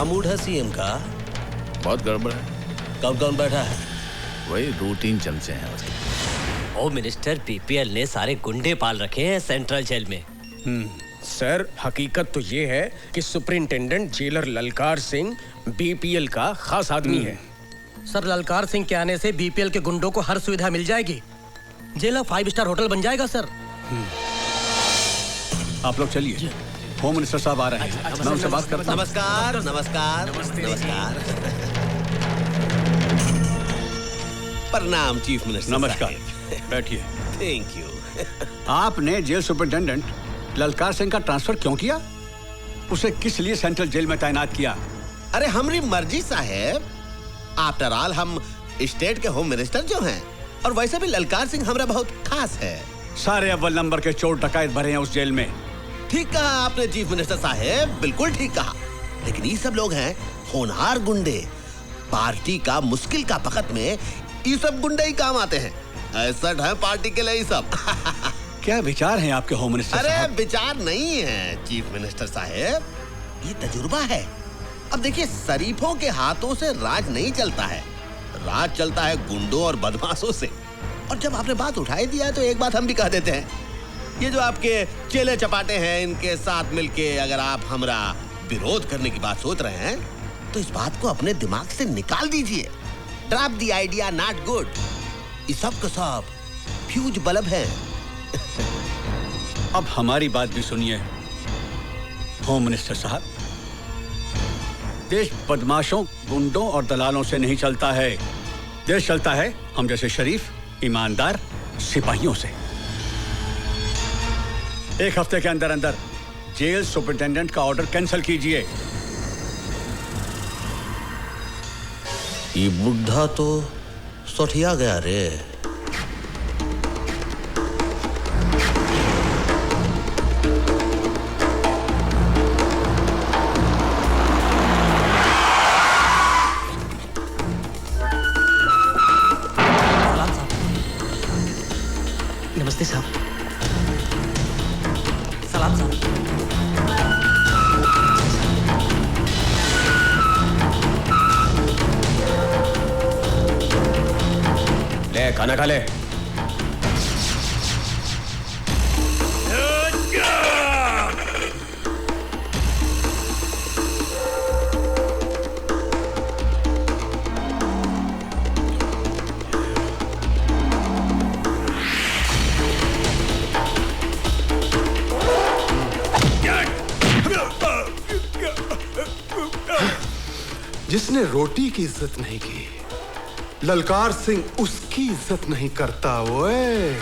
क्या मूड है सीएम का? बहुत गड़बड़ है। कौन कौन बैठा है? वही रूटीन चमचे हैं उसके। होम मिनिस्टर बीपीएल ने सारे गुंडे पाल रखे हैं सेंट्रल जेल में। सर, हकीकत तो ये है कि सुपरिंटेंडेंट जेलर ललकार सिंह बीपीएल का खास आदमी है। सर, ललकार सिंह के आने से बीपीएल के गुंडों को हर सुविधा मिल जाएगी। जेल 5 स्टार होटल बन जाएगा सर। आप लोग चलिए, होम मिनिस्टर साहब आ रहे हैं, मैं उनसे बात करता हूं। नमस्कार नमस्कार नमस्कार। प्रणाम चीफ मिनिस्टर। नमस्कार, बैठिए। Thank you. आपने जेल सुपरिंटेंडेंट ललकार सिंह का ट्रांसफर क्यों किया? उसे किस लिए सेंट्रल जेल में तैनात किया? अरे हमारी मर्जी साहेब। आफ्टर ऑल हम स्टेट के होम मिनिस्टर जो हैं, और वैसे भी ललकार सिंह हमारा बहुत खास है। सारे अव्वल नंबर के चोर डकैत भरे हैं उस जेल में। ठीक कहा आपने चीफ मिनिस्टर साहेब, बिल्कुल ठीक कहा। लेकिन ये सब लोग हैं होनहार गुंडे। पार्टी का मुश्किल का वक्त में ये सब गुंडे ही काम आते हैं। ऐसा है पार्टी के लिए ये सब। क्या विचार हैं आपके होम मिनिस्टर अरे साहब? विचार नहीं है चीफ मिनिस्टर साहेब, ये तजुर्बा है। अब देखिए, शरीफों के हाथों से राज नहीं चलता है, राज चलता है गुंडों और बदमाशों से। और जब आपने बात उठाई दिया है तो एक बात हम भी कह देते हैं, ये जो आपके चेले चपाटे हैं, इनके साथ मिलके अगर आप हमरा विरोध करने की बात सोच रहे हैं तो इस बात को अपने दिमाग से निकाल दीजिए। Drop the idea, not good. ये सब का सब फ्यूज बल्ब है। अब हमारी बात भी सुनिए होम मिनिस्टर साहब। देश बदमाशों, गुंडों और दलालों से नहीं चलता है। देश चलता है हम जैसे शरीफ, ईमानदार सिपाहियों से। एक हफ्ते के अंदर अंदर जेल सुपरिटेंडेंट का ऑर्डर कैंसिल कीजिए। ये बुढ़ा तो सठिया गया रे। नमस्ते साहब। सलाम साहब। ले खाना खा ले। जिसने रोटी की इज्जत नहीं की, ललकार सिंह उसकी इज्जत नहीं करता। ओए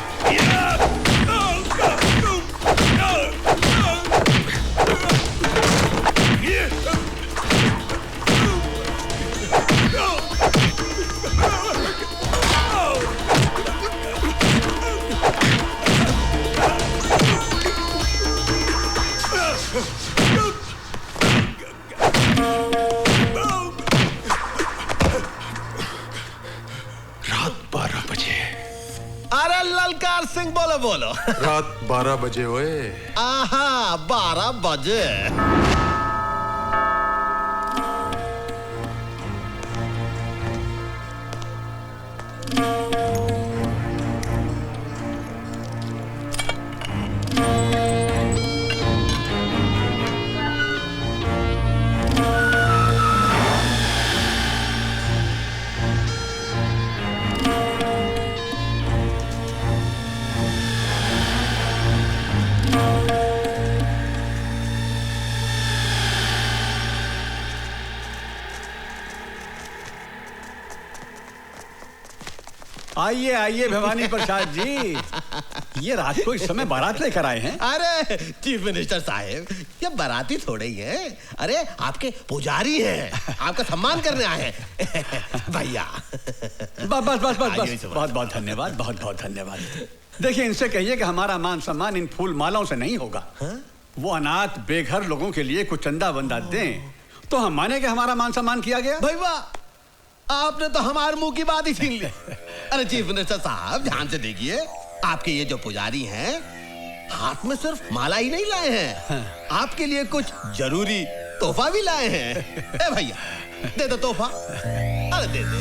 ललकार सिंह बोलो बोलो। रात 12 बजे। ओए आहा, 12 बजे। आइए आइए भवानी प्रसाद जी, ये रात को इस समय बारात लेकर आए हैं? अरे चीफ मिनिस्टर साहब, ये बाराती थोड़े ही हैं। अरे आपके पुजारी हैं, आपका सम्मान करने आए हैं। भैया बस बस बस बस बस, बहुत बहुत धन्यवाद, बहुत बहुत धन्यवाद। देखिए, इनसे कहिए कि हमारा मान सम्मान इन फूल मालाओं से नहीं होगा। वो अनाथ बेघर लोगों के लिए कुछ चंदा वंदा दें तो हम माने कि हमारा मान सम्मान किया गया। भैया, आपने तो हमारे मुंह की बात ही छीन ली। अरे चीफ मिनिस्टर साहब, ध्यान से देखिए, आपके ये जो पुजारी हैं हाथ में सिर्फ माला ही नहीं लाए हैं, आपके लिए कुछ जरूरी तोहफा भी लाए हैं। ए भैया, दे दो तोहफा। अरे दे दे।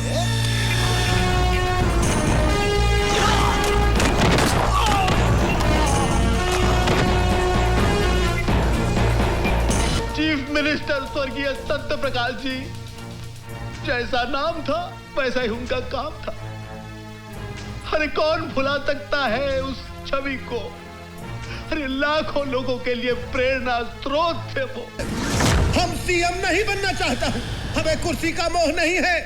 चीफ मिनिस्टर स्वर्गीय सत्य प्रकाश जी, जैसा नाम था वैसा ही उनका काम था। अरे कौन भुला सकता है उस छवि को? अरे लाखों लोगों के लिए प्रेरणा स्रोत थे वो। हम सीएम नहीं बनना चाहता हूं, हमें कुर्सी का मोह नहीं है।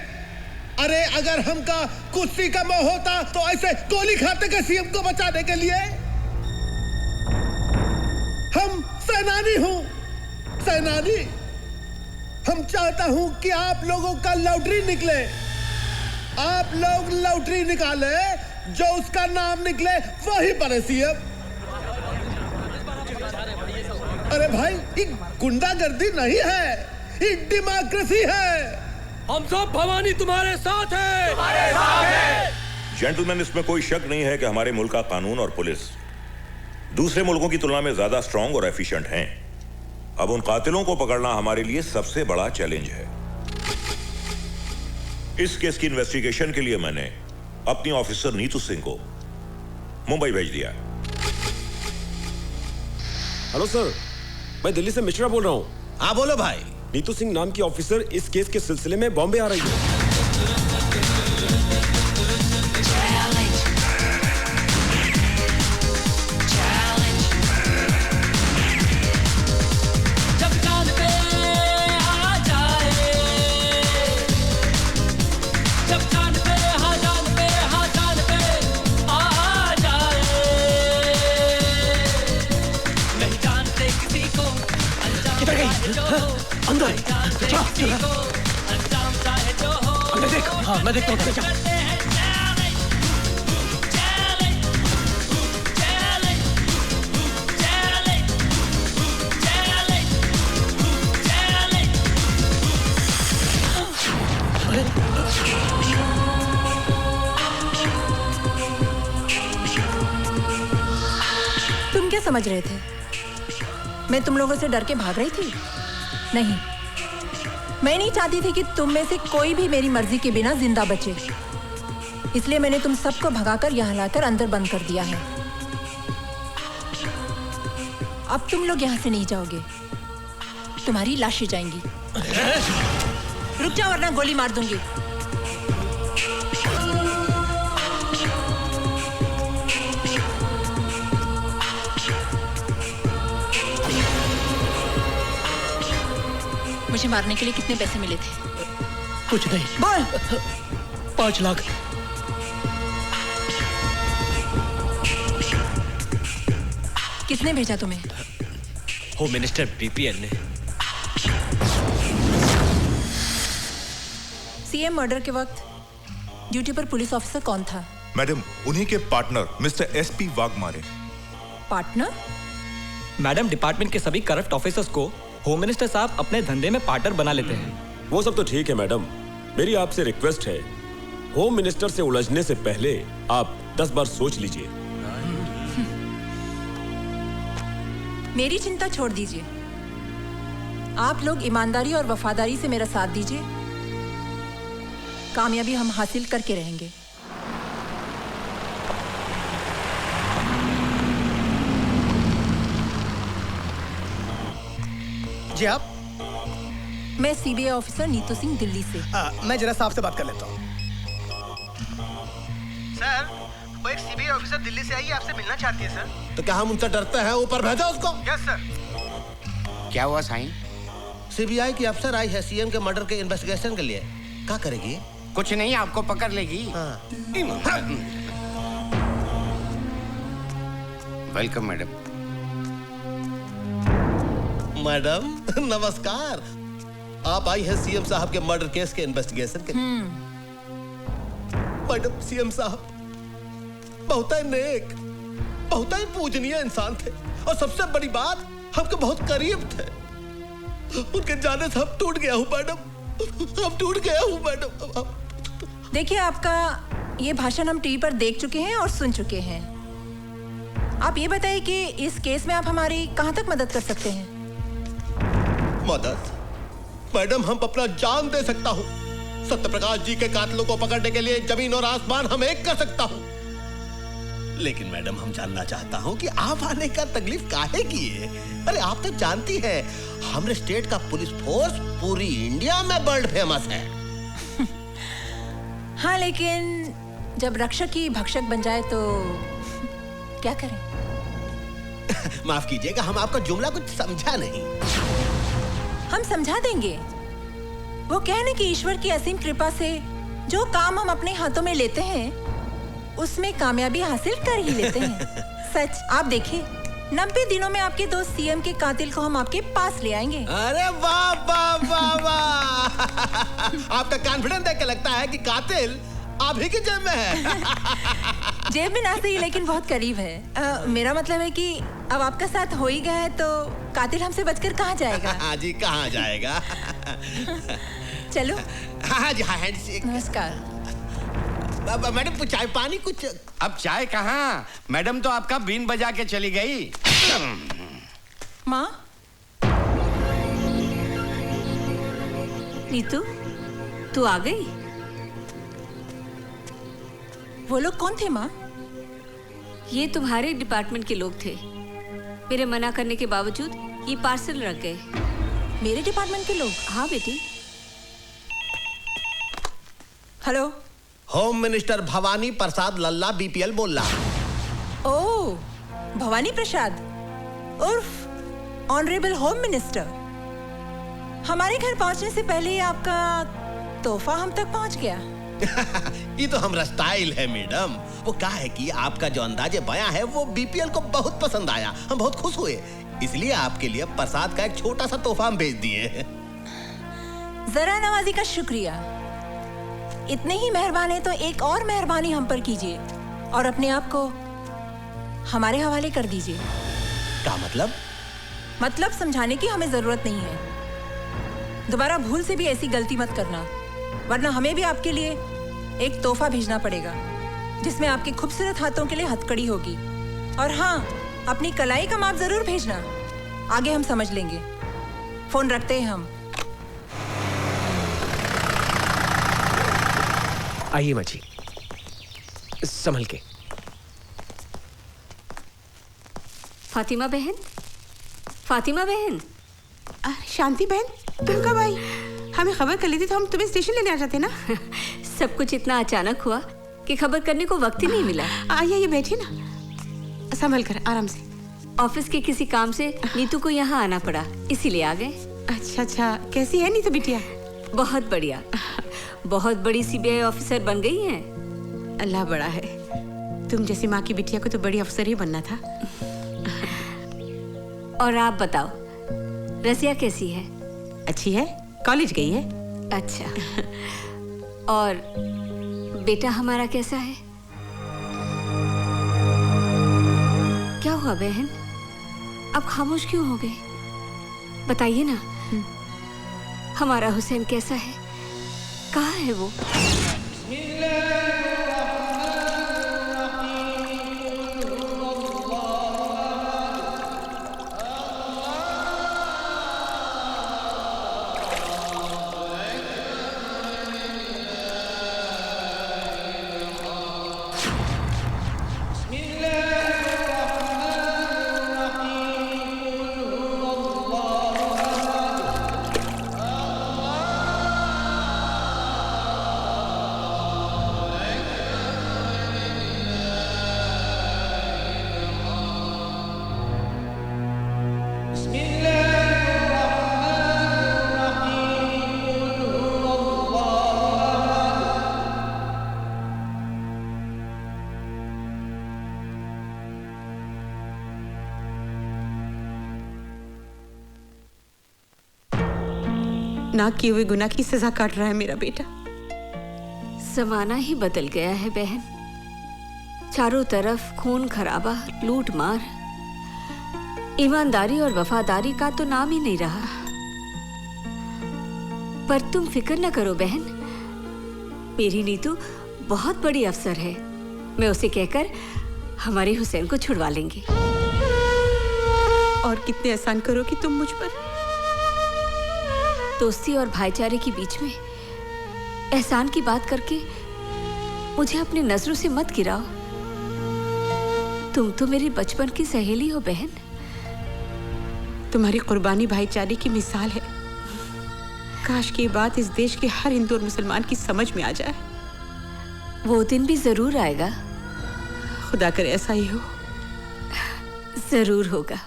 अरे अगर हमका कुर्सी का मोह होता तो ऐसे गोली खाते के सीएम को बचाने के लिए। हम सेनानी हूं, सेनानी। हम चाहता हूं कि आप लोगों का लॉटरी निकले। आप लोग लॉटरी निकाले, जो उसका नाम निकले वही बने सीएम। अरे भाई, ये गुंडागर्दी नहीं है, ये डेमोक्रेसी है। हम सब भवानी तुम्हारे साथ है। जेंटलमैन, इसमें कोई शक नहीं है कि हमारे मुल्क का कानून और पुलिस दूसरे मुल्कों की तुलना में ज्यादा स्ट्रांग और एफिशिएंट हैं। अब उन कातिलों को पकड़ना हमारे लिए सबसे बड़ा चैलेंज है। इस केस की इन्वेस्टिगेशन के लिए मैंने अपनी ऑफिसर नीतू सिंह को मुंबई भेज दिया। हेलो सर, मैं दिल्ली से मिश्रा बोल रहा हूँ। हाँ बोलो भाई। नीतू सिंह नाम की ऑफिसर इस केस के सिलसिले में बॉम्बे आ रही है। अंदर देख। हाँ मैं देखता हूँ। तुम क्या समझ रहे थे? मैं तुम लोगों से डर के भाग रही थी? नहीं, मैं नहीं चाहती थी कि तुम में से कोई भी मेरी मर्जी के बिना जिंदा बचे। इसलिए मैंने तुम सबको भगाकर यहाँ लाकर अंदर बंद कर दिया है। अब तुम लोग यहाँ से नहीं जाओगे, तुम्हारी लाशें जाएंगी। रुक जाओ वरना गोली मार दूंगी। मुझे मारने के लिए कितने पैसे मिले थे? कुछ नहीं। बोल। 5 लाख। किसने भेजा तुम्हें? होम मिनिस्टर बीपीएल ने। सीएम मर्डर के वक्त ड्यूटी पर पुलिस ऑफिसर कौन था? मैडम, उन्हीं के partner mister SP Waghmare. Partner? Madam, department के सभी करप्ट ऑफिसर्स को होम मिनिस्टर साहब अपने धंधे में पार्टनर बना लेते हैं। वो सब तो ठीक है मैडम, मेरी आपसे रिक्वेस्ट है, होम मिनिस्टर से उलझने से पहले आप 10 बार सोच लीजिए। मेरी चिंता छोड़ दीजिए। आप लोग ईमानदारी और वफादारी से मेरा साथ दीजिए, कामयाबी हम हासिल करके रहेंगे। जी आप? मैं सीबीआई ऑफिसर नीतू सिंह, दिल्ली से। मैं जरा साहब से बात कर लेता हूँ। सर, वो एक सीबीआई ऑफिसर दिल्ली से आई है, आपसे मिलना चाहती है सर। तो क्या हम उनसे डरते हैं? ऊपर भेजो उसको। Yes sir. क्या हुआ साईं? सीबीआई की अफसर आई है सीएम के मर्डर के इन्वेस्टिगेशन के लिए। क्या करेगी? कुछ नहीं, आपको पकड़ लेगी। Welcome madam. मैडम नमस्कार। आप आई है सीएम साहब के मर्डर केस के इन्वेस्टिगेशन के लिए। मैडम, सीएम साहब बहुत ही नेक, बहुत ही पूजनीय इंसान थे और सबसे बड़ी बात, हमके बहुत करीब थे। उनके जाने से हम टूट गया हूँ मैडम, हम टूट गया हूँ मैडम। देखिए, आपका ये भाषण हम टीवी पर देख चुके हैं और सुन चुके हैं। आप ये बताइए कि इस केस में आप हमारी कहाँ तक मदद कर सकते हैं? मदद? मैडम हम अपना जान दे सकता हूँ। सत्यप्रकाश जी के कातिलों को पकड़ने के लिए जमीन और आसमान हम एक कर सकता हूँ। लेकिन मैडम हम जानना चाहता हूँ कि आप आने का तकलीफ काहे की है? अरे आप तो जानती हैं हमारे स्टेट का पुलिस फोर्स पूरी इंडिया में वर्ल्ड फेमस है। हाँ, लेकिन जब रक्षक ही भक्षक बन जाए तो क्या करें? माफ कीजिएगा, हम आपका जुमला कुछ समझा नहीं। हम समझा देंगे। वो कहने कि ईश्वर की असीम कृपा से जो काम हम अपने हाथों में लेते हैं उसमें कामयाबी हासिल कर ही लेते हैं। सच, आप देखिए 90 दिनों में आपके दोस्त सीएम के कातिल को हम आपके पास ले आएंगे। अरे वाह वाह वाह वाह! आपका कॉन्फिडेंस देख के लगता है कि कातिल आप ही की जेब में है। जेब में ना सही, लेकिन बहुत करीब है। मेरा मतलब है कि अब आपका साथ हो ही गया है तो कातिल हमसे बचकर कहाँ जाएगा? हाँ जी, कहाँ जाएगा? चलो। हाँ जी, हाँ जी। नमस्कार। मैडम चाय पानी कुछ? अब चाय कहाँ, मैडम तो आपका बीन बजा के चली गई। माँ, नीतू तू आ गई? वो लोग कौन थे माँ? ये तुम्हारे डिपार्टमेंट के लोग थे। मेरे मना करने के बावजूद ये पार्सल रख गए। मेरे डिपार्टमेंट के लोग? हाँ बेटी। हेलो, होम मिनिस्टर भवानी प्रसाद लल्ला बीपीएल बोल रहा। ओह, भवानी प्रसाद उर्फ ऑनरेबल होम मिनिस्टर। हमारे घर पहुंचने से पहले ही आपका तोहफा हम तक पहुंच गया। ये तो हमारा स्टाइल है मैडम। वो क्या है कि आपका जो अंदाजे बयां है वो बीपीएल को बहुत पसंद आया, हम बहुत खुश हुए, इसलिए आपके लिए प्रसाद का एक छोटा सा तोहफा हम भेज दिए। जरा नवाजी का शुक्रिया। इतने ही मेहरबान है तो एक और मेहरबानी हम पर कीजिए और अपने आप को हमारे हवाले कर दीजिए। क्या मतलब? मतलब समझाने की हमें जरूरत नहीं है। दोबारा भूल से भी ऐसी गलती मत करना, वरना हमें भी आपके लिए एक तोहफा भेजना पड़ेगा जिसमें आपके खूबसूरत हाथों के लिए हथकड़ी होगी। और हाँ, अपनी कलाई का माप जरूर भेजना, आगे हम समझ लेंगे। फोन रखते हैं हम। आइए माँ जी, संभल के। फातिमा बहन, फातिमा बहन। शांति बहन, तुम कब आई? हमें खबर कर ली थी तो हम तुम्हें स्टेशन लेने आ जाते ना। सब कुछ इतना अचानक हुआ कि खबर करने को वक्त ही नहीं मिला। आइए बैठिए ना, संभल कर, आराम से। ऑफिस के किसी काम से नीतू को यहाँ आना पड़ा, इसीलिए आ गए। अच्छा अच्छा, कैसी है नीतू बिटिया? बहुत बढ़िया, बहुत बड़ी सीबीआई ऑफिसर बन गई हैं। अल्लाह बड़ा है, तुम जैसी माँ की बिटिया को तो बड़ी अफसर ही बनना था। और आप बताओ, रसिया कैसी है? अच्छी है, कॉलेज गई है। अच्छा, और बेटा हमारा कैसा है? क्या हुआ बहन, अब खामोश क्यों हो गए? बताइए ना, हमारा हुसैन कैसा है? कहाँ है वो? ना किए हुए गुनाह की सजा काट रहा है मेरा बेटा। जमाना ही बदल गया है बहन, चारों तरफ खून खराबा, लूट मार, ईमानदारी और वफादारी का तो नाम ही नहीं रहा। पर तुम फिक्र न करो बहन, मेरी नीतू बहुत बड़ी अफसर है, मैं उसे कहकर हमारे हुसैन को छुड़वा लेंगे। और कितने एहसान करो कि तुम मुझ पर। दोस्ती और भाईचारे के बीच में एहसान की बात करके मुझे अपनी नजरों से मत गिराओ। तुम तो मेरी बचपन की सहेली हो बहन। तुम्हारी कुर्बानी भाईचारे की मिसाल है। काश की बात इस देश के हर हिंदू और मुसलमान की समझ में आ जाए। वो दिन भी जरूर आएगा। खुदा करे ऐसा ही हो। जरूर होगा।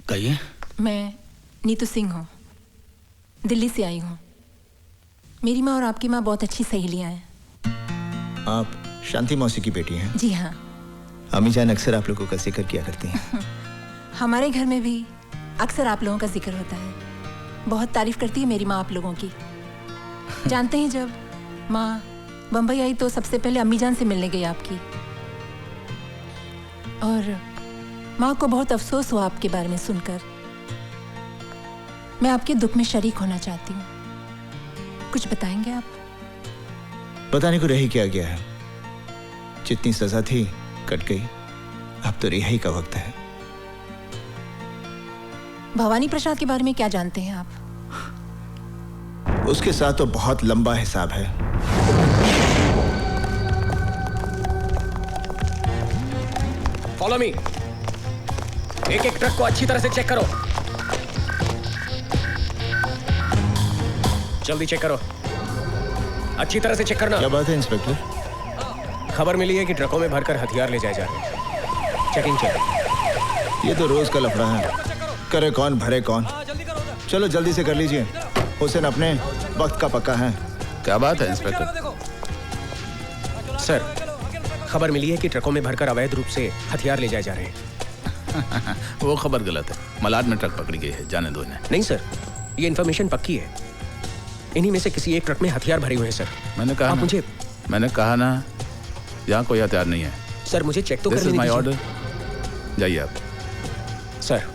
कहिए। मैं नीतू सिंह हूँ, दिल्ली से आई हूँ। मेरी माँ और आपकी माँ बहुत अच्छी सहेलियाँ हैं। आप शांति मौसी की बेटी हैं? जी हाँ। अम्मी जान अक्सर आप लोगों का जिक्र किया करती हैं। हमारे घर में भी अक्सर आप लोगों का जिक्र होता है। बहुत तारीफ करती है मेरी माँ आप लोगों की। जानते हैं जब माँ बम्बई आई तो सबसे पहले अम्मी जान से मिलने गई आपकी, और माँ को बहुत अफसोस हुआ आपके बारे में सुनकर। मैं आपके दुख में शरीक होना चाहती हूँ। कुछ बताएंगे आप? बताने को रही क्या गया है। जितनी सजा थी कट गई, अब तो रिहाई का वक्त है। भवानी प्रसाद के बारे में क्या जानते हैं आप? उसके साथ तो बहुत लंबा हिसाब है। Follow me. एक एक ट्रक को अच्छी तरह से चेक करो। जल्दी चेक करो, अच्छी तरह से चेक करना। क्या बात है इंस्पेक्टर? खबर मिली है कि ट्रकों में भरकर हथियार ले जाए जा रहे हैं। चेकिंग चलो। ये तो रोज का लफड़ा है। करे कौन भरे कौन। चलो जल्दी से कर लीजिए। हुसैन अपने वक्त का पक्का है। क्या बात है इंस्पेक्टर? सर, खबर मिली है कि ट्रकों में भरकर अवैध रूप से हथियार ले जाए जा रहे हैं। वो खबर गलत है। मलाड में ट्रक पकड़ी गई है, जाने दो इन्हें। नहीं सर, ये इन्फॉर्मेशन पक्की है। इन्हीं में से किसी एक ट्रक में हथियार भरे हुए हैं सर। मैंने कहा मुझे मैंने कहा ना, यहाँ कोई हथियार नहीं है। सर मुझे चेक तो करने दीजिए। This is my order. जाइए आप। सर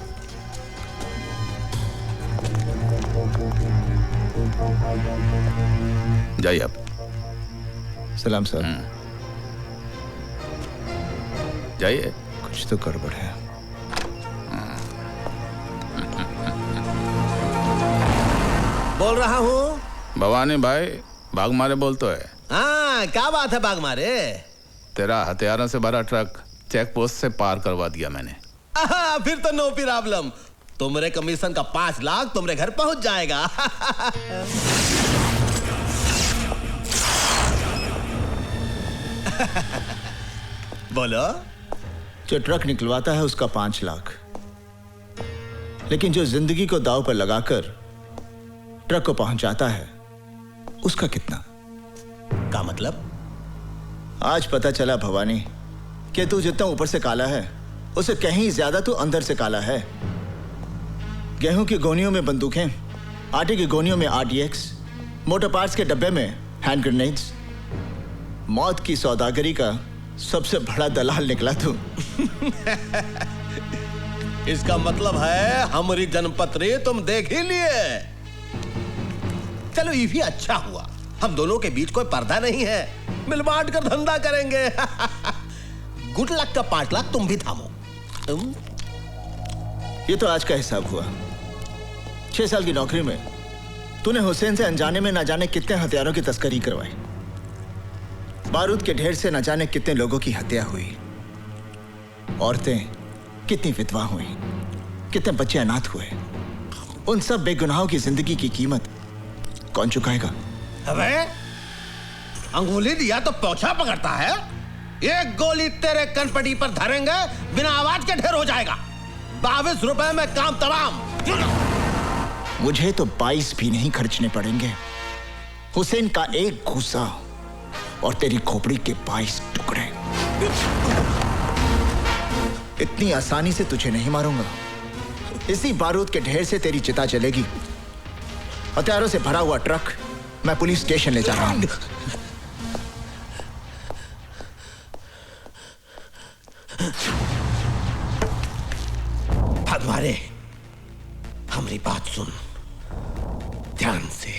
जाइए आप। सलाम सर। जाइए। कुछ तो गड़बड़ है। बोल रहा हूँ। भवानी भाई, भाग मारे बोल तो है। हाँ, क्या बात है भाग मारे? तेरा हथियारों से भरा ट्रक चेक पोस्ट से पार करवा दिया मैंने। फिर तो नो प्रॉब्लम। तुम्हारे कमीशन का 5 लाख तुम्हारे घर पहुंच जाएगा। बोलो। जो ट्रक निकलवाता है उसका 5 लाख, लेकिन जो जिंदगी को दांव पर लगाकर ट्रक को पहुंचाता है उसका कितना? का मतलब? आज पता चला भवानी कि तू जितना ऊपर से काला है उससे कहीं ज्यादा तू अंदर से काला है। गेहूं की गोनियों में बंदूकें, आटे की गोनियों में RDX, मोटर पार्ट्स के डब्बे में हैंड ग्रेनेड्स। मौत की सौदागरी का सबसे बड़ा दलाल निकला तू। इसका मतलब है हमारी जनपत्री तुम देख ही लिए। चलो ये भी अच्छा हुआ, हम दोनों के बीच कोई पर्दा नहीं है। मिल बांट कर धंधा करेंगे। गुड लक का 5 लाख तुम भी थामो। ये तो आज का हिसाब हुआ। 6 साल की नौकरी में तूने हुसैन से अनजाने में न जाने कितने हथियारों की तस्करी करवाई। बारूद के ढेर से न जाने कितने लोगों की हत्या हुई। औरतें कितनी विधवा हुई, कितने बच्चे अनाथ हुए। उन सब बेगुनाहों की जिंदगी की कीमत कौन चुकाएगा? अबे अंगुली दिया तो पोछा पकड़ता है। एक गोली तेरे कनपटी पर धरेंगे बिना आवाज के ढेर हो जाएगा। 22 रुपए में काम तमाम। मुझे तो 22 भी नहीं खर्चने पड़ेंगे। हुसैन का एक घूसा और तेरी खोपड़ी के 22 टुकड़े। इतनी आसानी से तुझे नहीं मारूंगा। इसी बारूद के ढेर से तेरी चिता जलेगी। हथियारों से भरा हुआ ट्रक मैं पुलिस स्टेशन ले जा रहा हूं। भगवाने, हमारी बात सुन ध्यान से।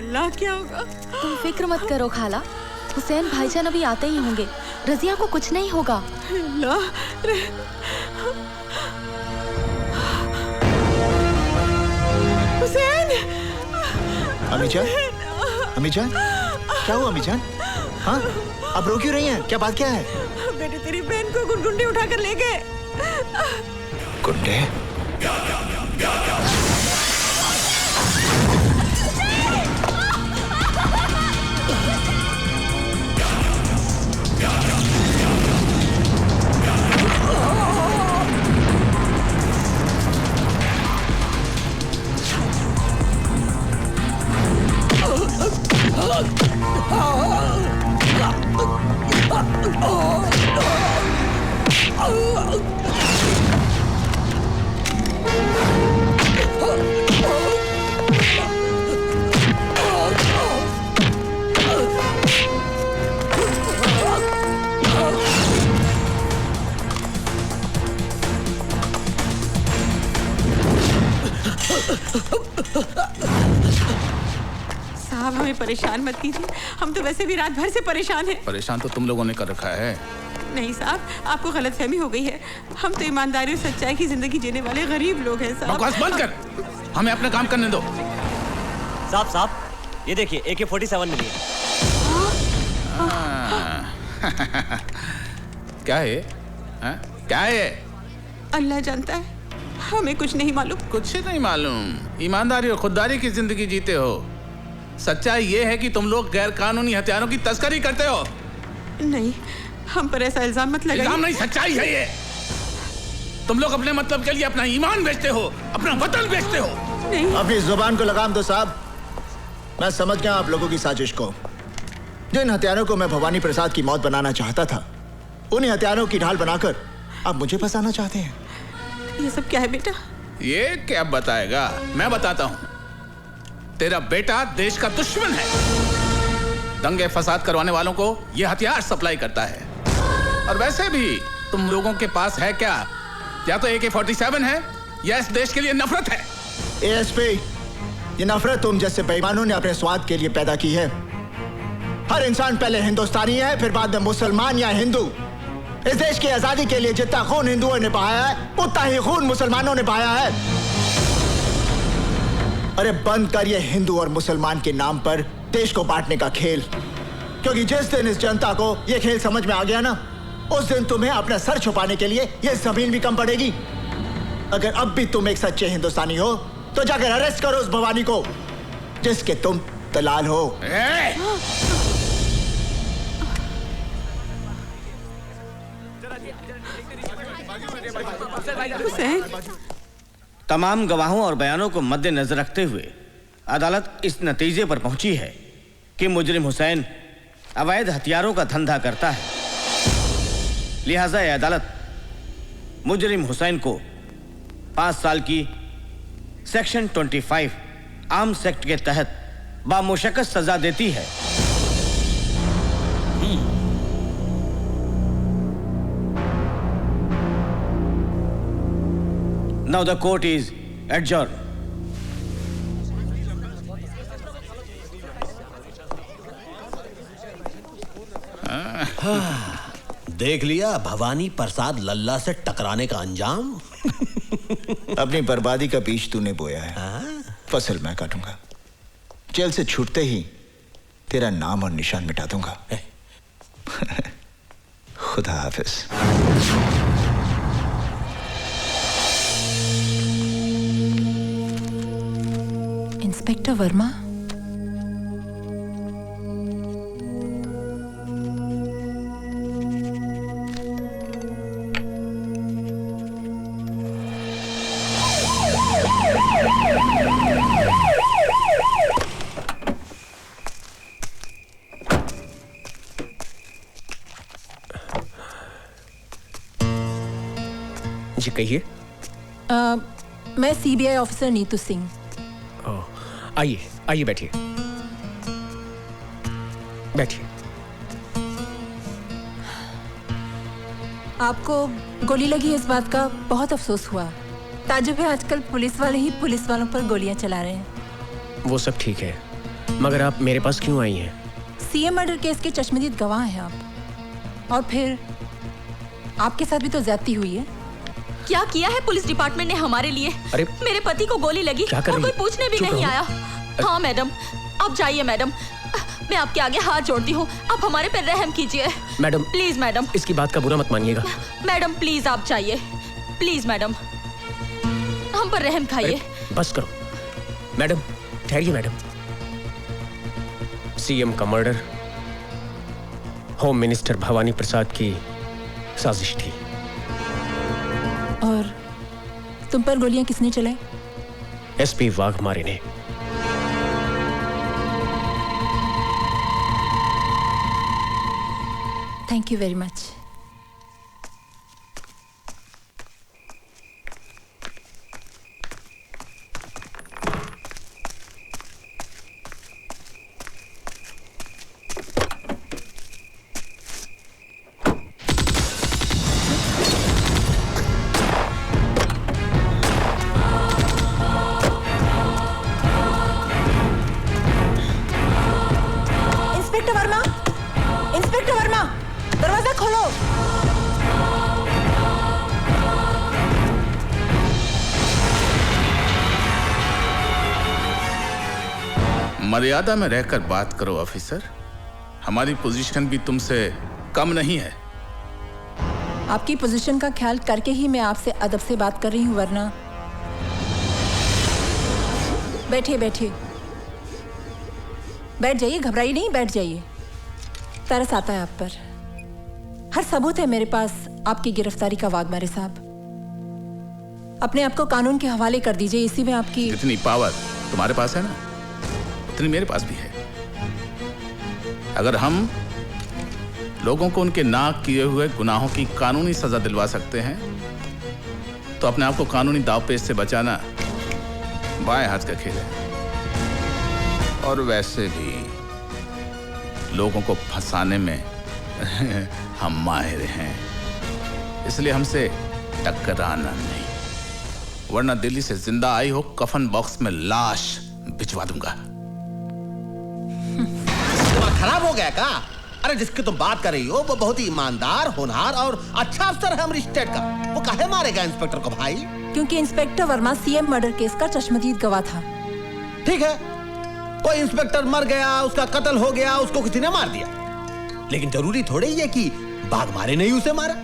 अल्लाह क्या होगा? तुम फिक्र मत करो खाला, हुसैन भाईजान अभी आते ही होंगे। रजिया को कुछ नहीं होगा। हुसैन! अमीजान, अमीजान, क्या हुआ अमीजान? हाँ, अब रो क्यों रही हैं? क्या बात क्या है? बेटे तेरी बहन को गुंडे उठाकर ले गए। गुंडे? साहब हमें परेशान मत कीजिए, हम तो वैसे भी रात भर से परेशान हैं। परेशान तो तुम लोगों ने कर रखा है। नहीं साहब, आपको गलतफहमी हो गई है। हम तो ईमानदारी और सच्चाई की जिंदगी जीने वाले गरीब लोग हैं साहब। बकवास बंद कर, हमें अपना काम करने दो। साहब, ये देखिए AK-47 मिली है। क्या है? क्या है? अल्लाह जानता है, हमें कुछ नहीं मालूम। कुछ नहीं मालूम? ईमानदारी और खुददारी की जिंदगी जीते हो। सच्चाई ये है कि तुम लोग गैर कानूनी हथियारों की तस्करी करते हो। नहीं, हम पर ऐसा इल्जाम मत लगाइए। इल्जाम नहीं, सच्चाई है ये। तुम लोग अपने मतलब के लिए अपना ईमान बेचते हो, अपना वतन बेचते हो। नहीं। अपनी जुबान को लगाम दो साहब। मैं समझ गया आप लोगों की साजिश को। जिन हथियारों को मैं भवानी प्रसाद की मौत बनाना चाहता था, उन्हीं हथियारों की ढाल बनाकर आप मुझे फंसाना चाहते हैं। ये सब क्या है बेटा? ये क्या बताएगा? मैं बताता हूँ। तेरा बेटा देश का दुश्मन है। दंगे फसाद करवाने वालों को ये हथियार सप्लाई करता है। और वैसे भी तुम लोगों के पास है क्या? या तो AK-47 है या इस देश के लिए नफरत है। ASP, ये नफरत तुम जैसे बेईमानों ने अपने स्वाद के लिए पैदा की है। हर इंसान पहले हिंदुस्तानी है, फिर बाद में मुसलमान या हिंदू। इस देश की आजादी के लिए जितना खून हिंदुओं ने बहाया है, उतना ही खून मुसलमानों ने बहाया है। अरे बंद कर ये हिंदू और मुसलमान के नाम पर देश को बांटने का खेल। क्योंकि जिस दिन इस जनता को ये खेल समझ में आ गया ना, उस दिन तुम्हें अपना सर छुपाने के लिए ये जमीन भी कम पड़ेगी। अगर अब भी तुम एक सच्चे हिंदुस्तानी हो तो जाकर अरेस्ट करो उस भवानी को जिसके तुम दलाल हो। तमाम गवाहों और बयानों को मद्देनजर रखते हुए अदालत इस नतीजे पर पहुंची है कि मुजरिम हुसैन अवैध हथियारों का धंधा करता है। लिहाजा यह अदालत मुजरिम हुसैन को 5 साल की सेक्शन 25 आर्म्स एक्ट के तहत बामुशक्कत सजा देती है। Now the court is adjourned. देख लिया भवानी प्रसाद लल्ला से टकराने का अंजाम। अपनी बर्बादी का बीज तूने बोया है, फसल मैं काटूंगा। जेल से छूटते ही तेरा नाम और निशान मिटा दूंगा। खुदा हाफिज। इंस्पेक्टर वर्मा, जी कहिए। मैं CBI ऑफिसर नीतू सिंह। आइए आइए, बैठिए बैठिए। आपको गोली लगी इस बात का बहुत अफसोस हुआ। ताजुब है, आजकल पुलिस वाले ही पुलिस वालों पर गोलियां चला रहे हैं। वो सब ठीक है, मगर आप मेरे पास क्यों आई हैं? सीएम मर्डर केस के चश्मदीद गवाह हैं आप, और फिर आपके साथ भी तो ज्यादती हुई है। क्या किया है पुलिस डिपार्टमेंट ने हमारे लिए? अरे मेरे पति को गोली लगी और कोई पूछने भी नहीं आया। हाँ मैडम, आप जाइए मैडम, मैं आपके आगे हाथ जोड़ती हूँ, आप हमारे पे रहम कीजिए मैडम। प्लीज मैडम, इसकी बात का बुरा मत मानिएगा। मैडम प्लीज आप जाइए, प्लीज मैडम, हम पर रहम खाइए। बस करो मैडम, ठहरिए मैडम। सीएम का मर्डर होम मिनिस्टर भवानी प्रसाद की साजिश थी। और तुम पर गोलियां किसने चलाई? एसपी वाघमारे ने। Thank you very much. Inspector Verma, दरवाजा खोलो। मर्यादा में रहकर बात करो ऑफिसर, हमारी पोजीशन भी तुमसे कम नहीं है। आपकी पोजीशन का ख्याल करके ही मैं आपसे अदब से बात कर रही हूँ, वरना। बैठिए बैठिए, बैठ जाइए, घबराइए नहीं, बैठ जाइए। तरस आता है आप पर। हर सबूत है मेरे पास आपकी गिरफ्तारी का, वाघमारे साहब। अपने आप को कानून के हवाले कर दीजिए, इसी में आपकी जितनी पावर तुम्हारे पास है ना, उतनी मेरे पास भी है। अगर हम लोगों को उनके ना किए हुए गुनाहों की कानूनी सजा दिलवा सकते हैं, तो अपने आप को कानूनी दावपेच से बचाना बाएं हाथ का खेल है। और वैसे भी लोगों को फंसाने में हम माहिर हैं, इसलिए हमसे टकराना नहीं, वरना दिल्ली से जिंदा आई हो कफन बॉक्स में लाश भिजवा दूंगा। खराब हो गया का? अरे जिसकी तुम बात कर रही हो वो बहुत ही ईमानदार, होनहार और अच्छा अफसर है हमारी स्टेट का। वो काहे मारेगा इंस्पेक्टर को भाई? क्योंकि inspector Verma CM murder case का चश्मदीद गवाह था। ठीक है, कोई इंस्पेक्टर मर गया, उसका कत्ल हो गया, उसको किसी ने मार दिया, लेकिन जरूरी थोड़े ही है कि वाघमारे ने ही उसे मारा।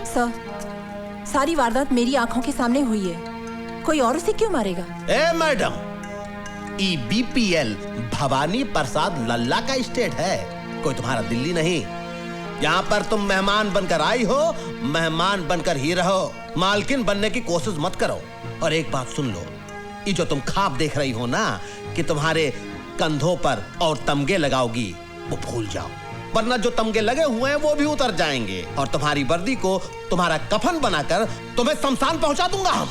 सर, सारी वारदात मेरी आंखों के सामने हुई है, कोई और उसे क्यों मारेगा? ए मैडम, EBPL भवानी प्रसाद लल्ला का स्टेट है, कोई तुम्हारा दिल्ली नहीं। यहाँ पर तुम मेहमान बनकर आई हो, मेहमान बनकर ही रहो, मालकिन बनने की कोशिश मत करो। और एक बात सुन लो, ये जो तुम ख्वाब देख रही हो ना कि तुम्हारे कंधों पर और तमगे लगाओगी, वो भूल जाओ, वरना जो तमगे लगे हुए हैं वो भी उतर जाएंगे और तुम्हारी वर्दी को तुम्हारा कफन बनाकर तुम्हें शमशान पहुंचा दूंगा हम।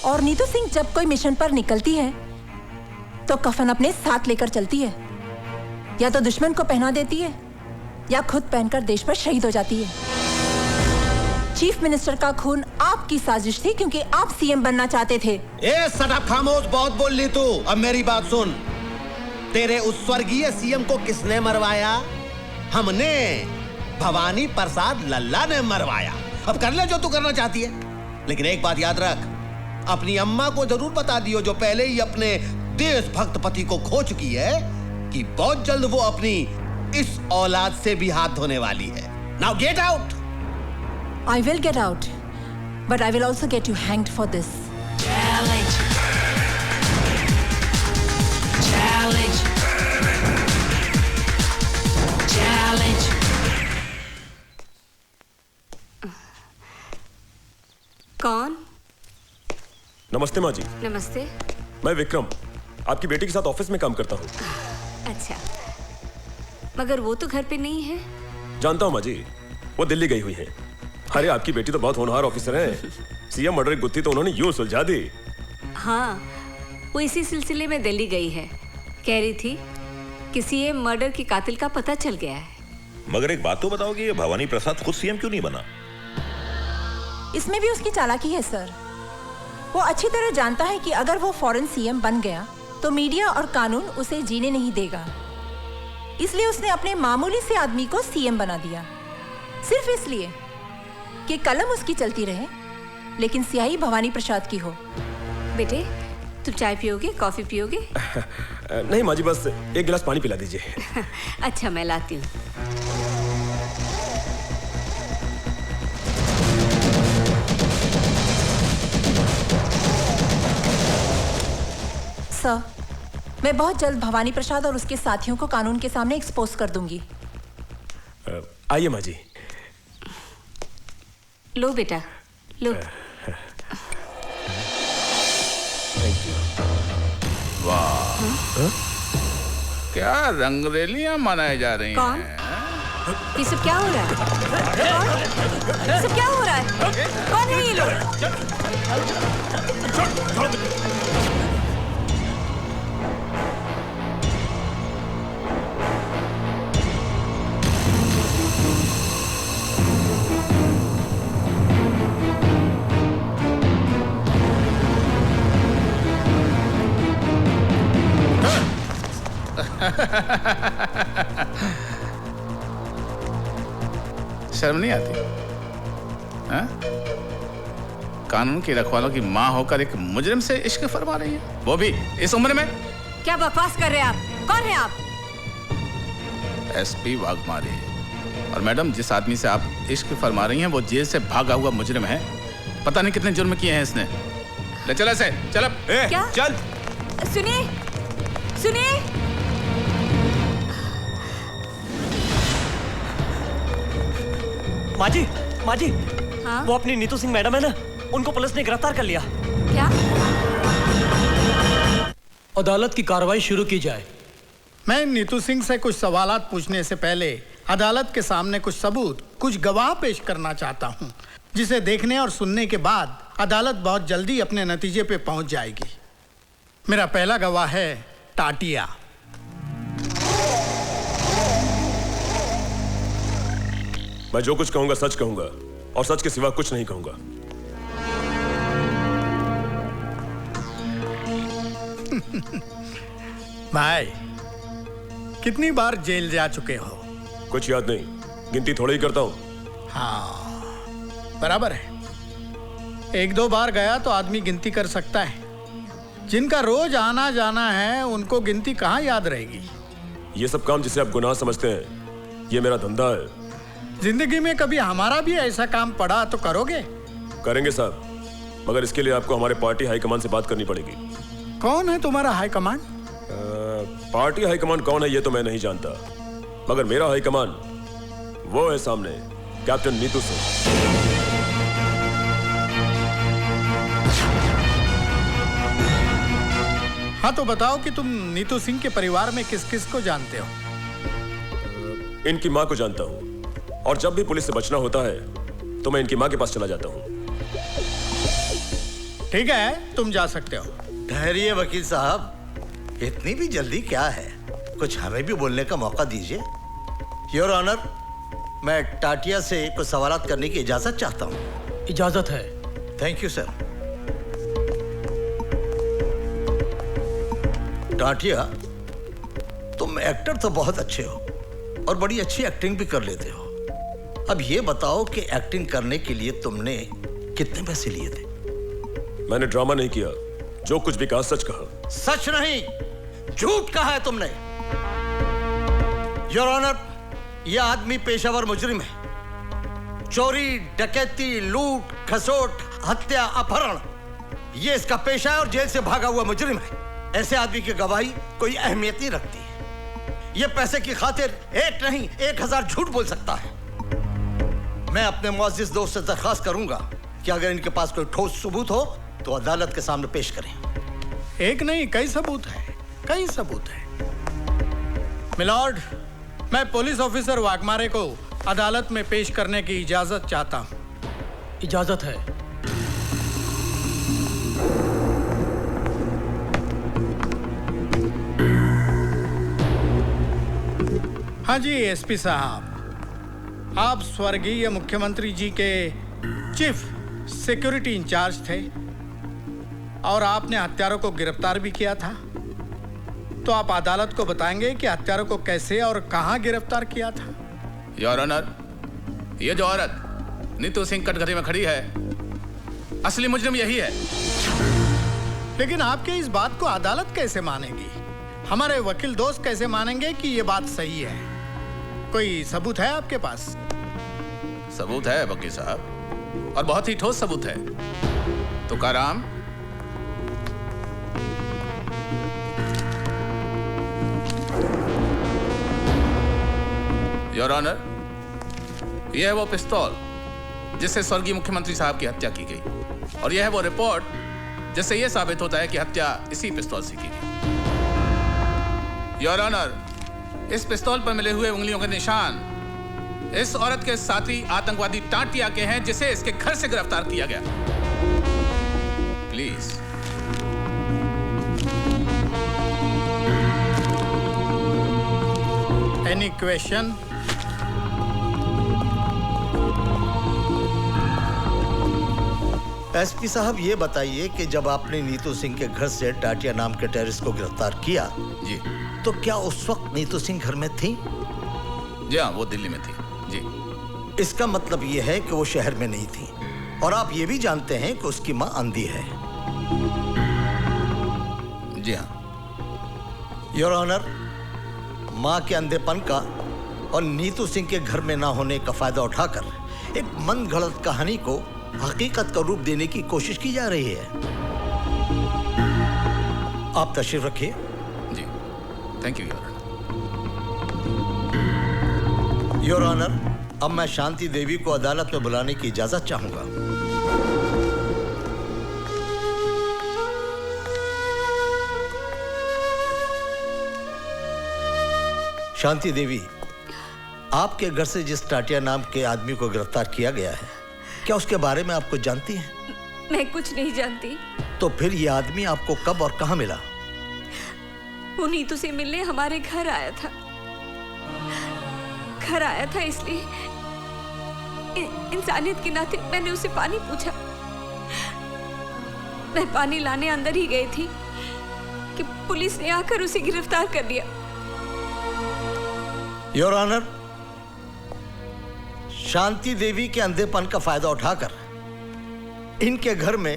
और नीतू सिंह जब कोई मिशन पर निकलती है तो कफन अपने साथ लेकर चलती है, या तो दुश्मन को पहना देती है या खुद पहनकर देश पर शहीद हो जाती है। चीफ मिनिस्टर का खून आपकी साजिश थी, क्योंकि आप सीएम बनना चाहते थे। ए सटअप, खामोश, बहुत बोल ली तू। अब मेरी बात सुन, तेरे उस स्वर्गीय सीएम को किसने मरवाया? हमने, भवानी प्रसाद लल्ला ने मरवाया। अब कर ले जो तू करना चाहती है, लेकिन एक बात याद रख, अपनी अम्मा को जरूर बता दियो, जो पहले ही अपने देशभक्त पति को खो चुकी है, कि बहुत जल्द वो अपनी इस औलाद से भी हाथ धोने वाली है। Now get out. I will get out, but I will also get you hanged for this. Challenge. Challenge. Challenge. कौन? नमस्ते माँ जी। नमस्ते। मैं विक्रम, आपकी बेटी के साथ ऑफिस में काम करता हूँ। अच्छा, मगर वो तो घर पे नहीं है। जानता हूँ माँ जी, वो दिल्ली गई हुई है। अरे आपकी बेटी तो बहुत होनहार ऑफिसर है, सीएम मर्डर की गुत्थी तो उन्होंने यूं सुलझा दी। हाँ, वो इसी सिलसिले में दिल्ली गई है। कह रही थी कि सीएम मर्डर के कातिल का पता चल गया है। मगर एक बात तो बताओगे, ये भवानी प्रसाद खुद सीएम क्यों नहीं बना? इसमें भी उसकी चालाकी है सर। वो अच्छी तरह जानता है कि अगर वो फौरन सीएम बन गया तो मीडिया और कानून उसे जीने नहीं देगा। इसलिए उसने अपने मामूली से आदमी को सीएम बना दिया, सिर्फ इसलिए कि कलम उसकी चलती रहे लेकिन स्याही भवानी प्रसाद की हो। बेटे, तुम चाय पियोगे, कॉफी पियोगे? नहीं माँ जी, बस एक गिलास पानी पिला दीजिए। अच्छा, मैं लाती हूँ। सर, मैं बहुत जल्द भवानी प्रसाद और उसके साथियों को कानून के सामने एक्सपोज कर दूंगी। आइए माँ जी। लो बेटा, लो। वाह, क्या रंगरेलियां मनाई जा रही कौन? हैं? ये सब क्या हो रहा है? ये सब क्या हो रहा है? कौन है ये लोग? शर्म नहीं आती? हाँ? कानून की रखवालों की माँ होकर एक मुजरिम से इश्क फरमा रही है, वो भी इस उम्र में। क्या बकवास कर रहे हैं आप? कौन है आप? एसपी वाघमारे। और मैडम, जिस आदमी से आप इश्क फरमा रही हैं वो जेल से भागा हुआ मुजरिम है। पता नहीं कितने जुर्म किए हैं इसने। ले चल ऐसे, चल। क्या? चल। सुनिए, सुनिए। माँ जी, माँ जी, हाँ? वो अपनी नीतू सिंह मैडम है ना, उनको पुलिस ने गिरफ्तार कर लिया। क्या? अदालत की कार्रवाई शुरू की जाए। मैं नीतू सिंह से कुछ सवालात पूछने से पहले अदालत के सामने कुछ सबूत, कुछ गवाह पेश करना चाहता हूं, जिसे देखने और सुनने के बाद अदालत बहुत जल्दी अपने नतीजे पे पहुंच जाएगी। मेरा पहला गवाह है टाटिया। मैं जो कुछ कहूंगा सच कहूंगा और सच के सिवा कुछ नहीं कहूंगा। भाई, कितनी बार जेल जा चुके हो? कुछ याद नहीं, गिनती थोड़ा ही करता हूं। हाँ, बराबर है। एक दो बार गया तो आदमी गिनती कर सकता है। जिनका रोज आना जाना है उनको गिनती कहाँ याद रहेगी? ये सब काम जिसे आप गुनाह समझते हैं, ये मेरा धंधा है। जिंदगी में कभी हमारा भी ऐसा काम पड़ा तो करोगे? करेंगे साहब, मगर इसके लिए आपको हमारे पार्टी हाईकमान से बात करनी पड़ेगी। कौन है तुम्हारा हाईकमान? पार्टी हाईकमान कौन है ये तो मैं नहीं जानता, मगर मेरा हाईकमान वो है सामने, कैप्टन नीतू सिंह। हाँ, तो बताओ कि तुम नीतू सिंह के परिवार में किस किस को जानते हो? इनकी माँ को जानता हूँ, और जब भी पुलिस से बचना होता है तो मैं इनकी माँ के पास चला जाता हूँ। ठीक है, तुम जा सकते हो। ठहरिए वकील साहब, इतनी भी जल्दी क्या है? कुछ हमें भी बोलने का मौका दीजिए। योर ऑनर, मैं टाटिया से कुछ सवालात करने की इजाजत चाहता हूँ। इजाजत है। Thank you sir. टाटिया, तुम एक्टर तो बहुत अच्छे हो और बड़ी अच्छी एक्टिंग भी कर लेते हो। अब ये बताओ कि एक्टिंग करने के लिए तुमने कितने पैसे लिए थे? मैंने ड्रामा नहीं किया, जो कुछ भी कहा सच कहा। सच नहीं, झूठ कहा है तुमने। योर ऑनर, यह आदमी पेशावर मुजरिम है। चोरी, डकैती, लूट, खसोट, हत्या, अपहरण, यह इसका पेशा है और जेल से भागा हुआ मुजरिम है। ऐसे आदमी की गवाही कोई अहमियत नहीं रखती है। यह पैसे की खातिर एक नहीं 1000 झूठ बोल सकता है। मैं अपने मुअज़्ज़िज़ दोस्त से दरख्वास्त करूंगा कि अगर इनके पास कोई ठोस सबूत हो तो अदालत के सामने पेश करें। एक नहीं, कई सबूत है, कई सबूत है। मिलॉर्ड, मैं पुलिस ऑफिसर वाघमारे को अदालत में पेश करने की इजाजत चाहता हूं। इजाजत है। हाँ जी एसपी साहब, आप स्वर्गीय मुख्यमंत्री जी के चीफ सिक्योरिटी इंचार्ज थे और आपने हत्यारों को गिरफ्तार भी किया था। तो आप अदालत को बताएंगे कि हत्यारों को कैसे और कहां गिरफ्तार किया था? योर ऑनर, ये जो औरत नीतू सिंह कटघरे में खड़ी है, असली मुजरिम यही है। लेकिन आपके इस बात को अदालत कैसे मानेगी? हमारे वकील दोस्त कैसे मानेंगे कि ये बात सही है? कोई सबूत है आपके पास? सबूत है वकील साहब, और बहुत ही ठोस सबूत है। तुकाराम, योर ऑनर, यह है वो पिस्तौल जिससे स्वर्गीय मुख्यमंत्री साहब की हत्या की गई, और यह है वो रिपोर्ट जिससे यह साबित होता है कि हत्या इसी पिस्तौल से की गई। योर ऑनर, इस पिस्तौल पर मिले हुए उंगलियों के निशान इस औरत के साथी आतंकवादी टाटिया के हैं, जिसे इसके घर से गिरफ्तार किया गया। प्लीज। Any question? एसपी साहब, ये बताइए कि जब आपने नीतू सिंह के घर से टाटिया नाम के टेररिस्ट को गिरफ्तार किया जी, तो क्या उस वक्त नीतू सिंह घर में थी? जी हाँ, वो दिल्ली में थी जी। इसका मतलब ये है कि वो शहर में नहीं थी, और आप ये भी जानते हैं कि उसकी मां अंधी है। जी हाँ। योर ऑनर, मां के अंधेपन का और नीतू सिंह के घर में ना होने का फायदा उठाकर एक मनगढ़ंत कहानी को हकीकत का रूप देने की कोशिश की जा रही है। आप तशरीफ रखिए। जी, thank you your honour. Your honour, अब मैं शांति देवी को अदालत में बुलाने की इजाजत चाहूंगा। शांति देवी, आपके घर से जिस टाटिया नाम के आदमी को गिरफ्तार किया गया है, क्या उसके बारे में आप कुछ जानती हैं? मैं कुछ नहीं जानती। तो फिर ये आदमी आपको कब और कहां मिला? वो नीतू से मिलने हमारे घर आया था। घर आया था इसलिए इंसानियत के नाते मैंने उसे पानी पूछा। मैं पानी लाने अंदर ही गई थी कि पुलिस ने आकर उसे गिरफ्तार कर लिया। योर ऑनर, शांति देवी के अंधेपन का फायदा उठाकर इनके घर में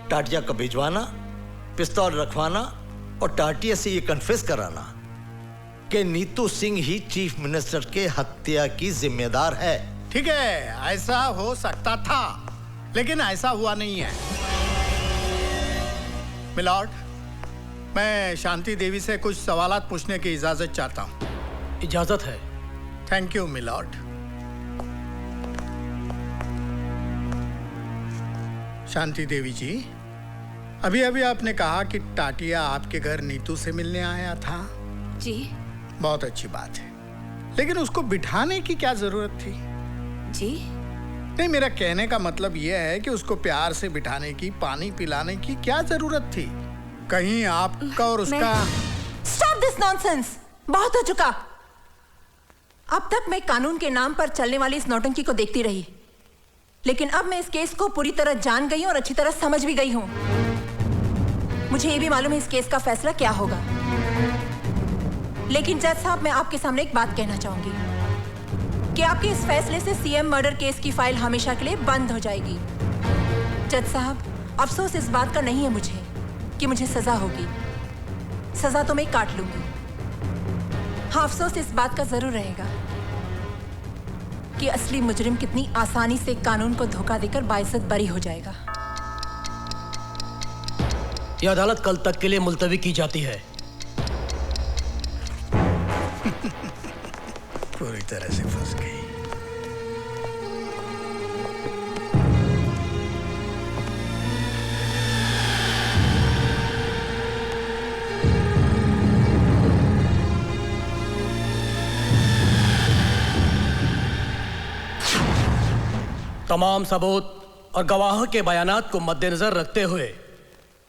टाटिया को भिजवाना, पिस्तौल रखवाना और टाटिया से ये कन्फेस कराना कि नीतू सिंह ही चीफ मिनिस्टर के हत्या की जिम्मेदार है। ठीक है, ऐसा हो सकता था, लेकिन ऐसा हुआ नहीं है। मिलॉर्ड, मैं शांति देवी से कुछ सवालात पूछने की इजाजत चाहता हूँ। इजाजत है। Thank you my lord. Shanti Devi ji, अभी अभी आपने कहा कि टाटिया आपके घर नीतू से मिलने आया था। जी। बहुत अच्छी बात है, लेकिन उसको बिठाने की क्या जरूरत थी? जी नहीं, मेरा कहने का मतलब यह है कि उसको प्यार से बिठाने की, पानी पिलाने की क्या जरूरत थी? कहीं आपका और उसका... Stop this nonsense! बहुत हो चुका। अब तक मैं कानून के नाम पर चलने वाली इस नौटंकी को देखती रही, लेकिन अब मैं इस केस को पूरी तरह जान गई हूं और अच्छी तरह समझ भी गई हूं। मुझे ये भी मालूम है इस केस का फैसला क्या होगा। लेकिन जज साहब, मैं आपके सामने एक बात कहना चाहूंगी कि आपके इस फैसले से सीएम मर्डर केस की फाइल हमेशा के लिए बंद हो जाएगी। जज साहब, अफसोस इस बात का नहीं है मुझे कि मुझे सजा होगी। सजा तो मैं काट लूंगी। हाँ, अफसोस इस बात का जरूर रहेगा कि असली मुजरिम कितनी आसानी से कानून को धोखा देकर बाइज्जत बरी हो जाएगा। यह अदालत कल तक के लिए मुलतवी की जाती है। पूरी तरह से फंस गई। तमाम सबूत और गवाहों के बयानात को मद्देनजर रखते हुए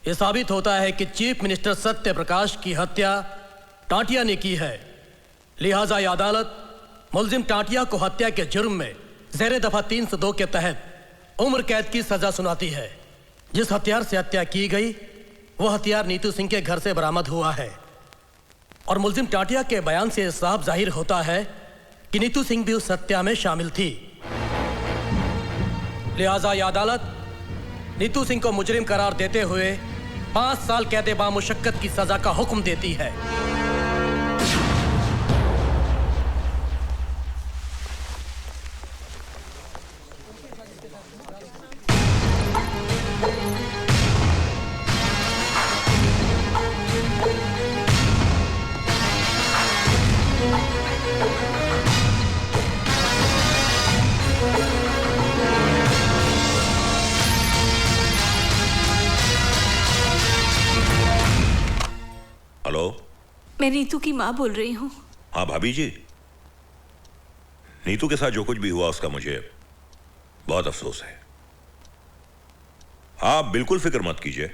यह साबित होता है कि चीफ मिनिस्टर सत्य प्रकाश की हत्या टाटिया ने की है। लिहाजा यह अदालत मुलजिम टाटिया को हत्या के जुर्म में ज़ेरे दफा 302 के तहत उम्र कैद की सजा सुनाती है। जिस हथियार से हत्या की गई वो हथियार नीतू सिंह के घर से बरामद हुआ है। और मुलजिम टाटिया के बयान से साफ जाहिर होता है कि नीतू सिंह भी उस हत्या में शामिल थी। लिहाजा यह अदालत नीतू सिंह को मुजरिम करार देते हुए 5 साल कैद बामुशक्कत की सजा का हुक्म देती है। मैं नीतू की माँ बोल रही हूँ। हाँ भाभी जी, नीतू के साथ जो कुछ भी हुआ उसका मुझे बहुत अफसोस है। आप बिल्कुल फिक्र मत कीजिए,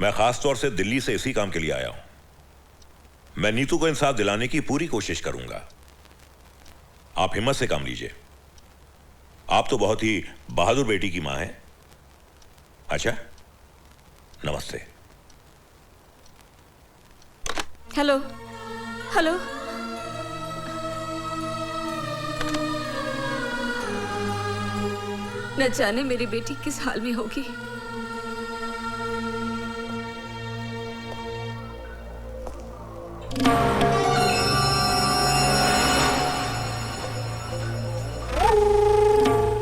मैं खास तौर से दिल्ली से इसी काम के लिए आया हूं। मैं नीतू को इंसाफ दिलाने की पूरी कोशिश करूंगा। आप हिम्मत से काम लीजिए। आप तो बहुत ही बहादुर बेटी की मां हैं। अच्छा, नमस्ते। हेलो हेलो, न जाने मेरी बेटी किस हाल में होगी।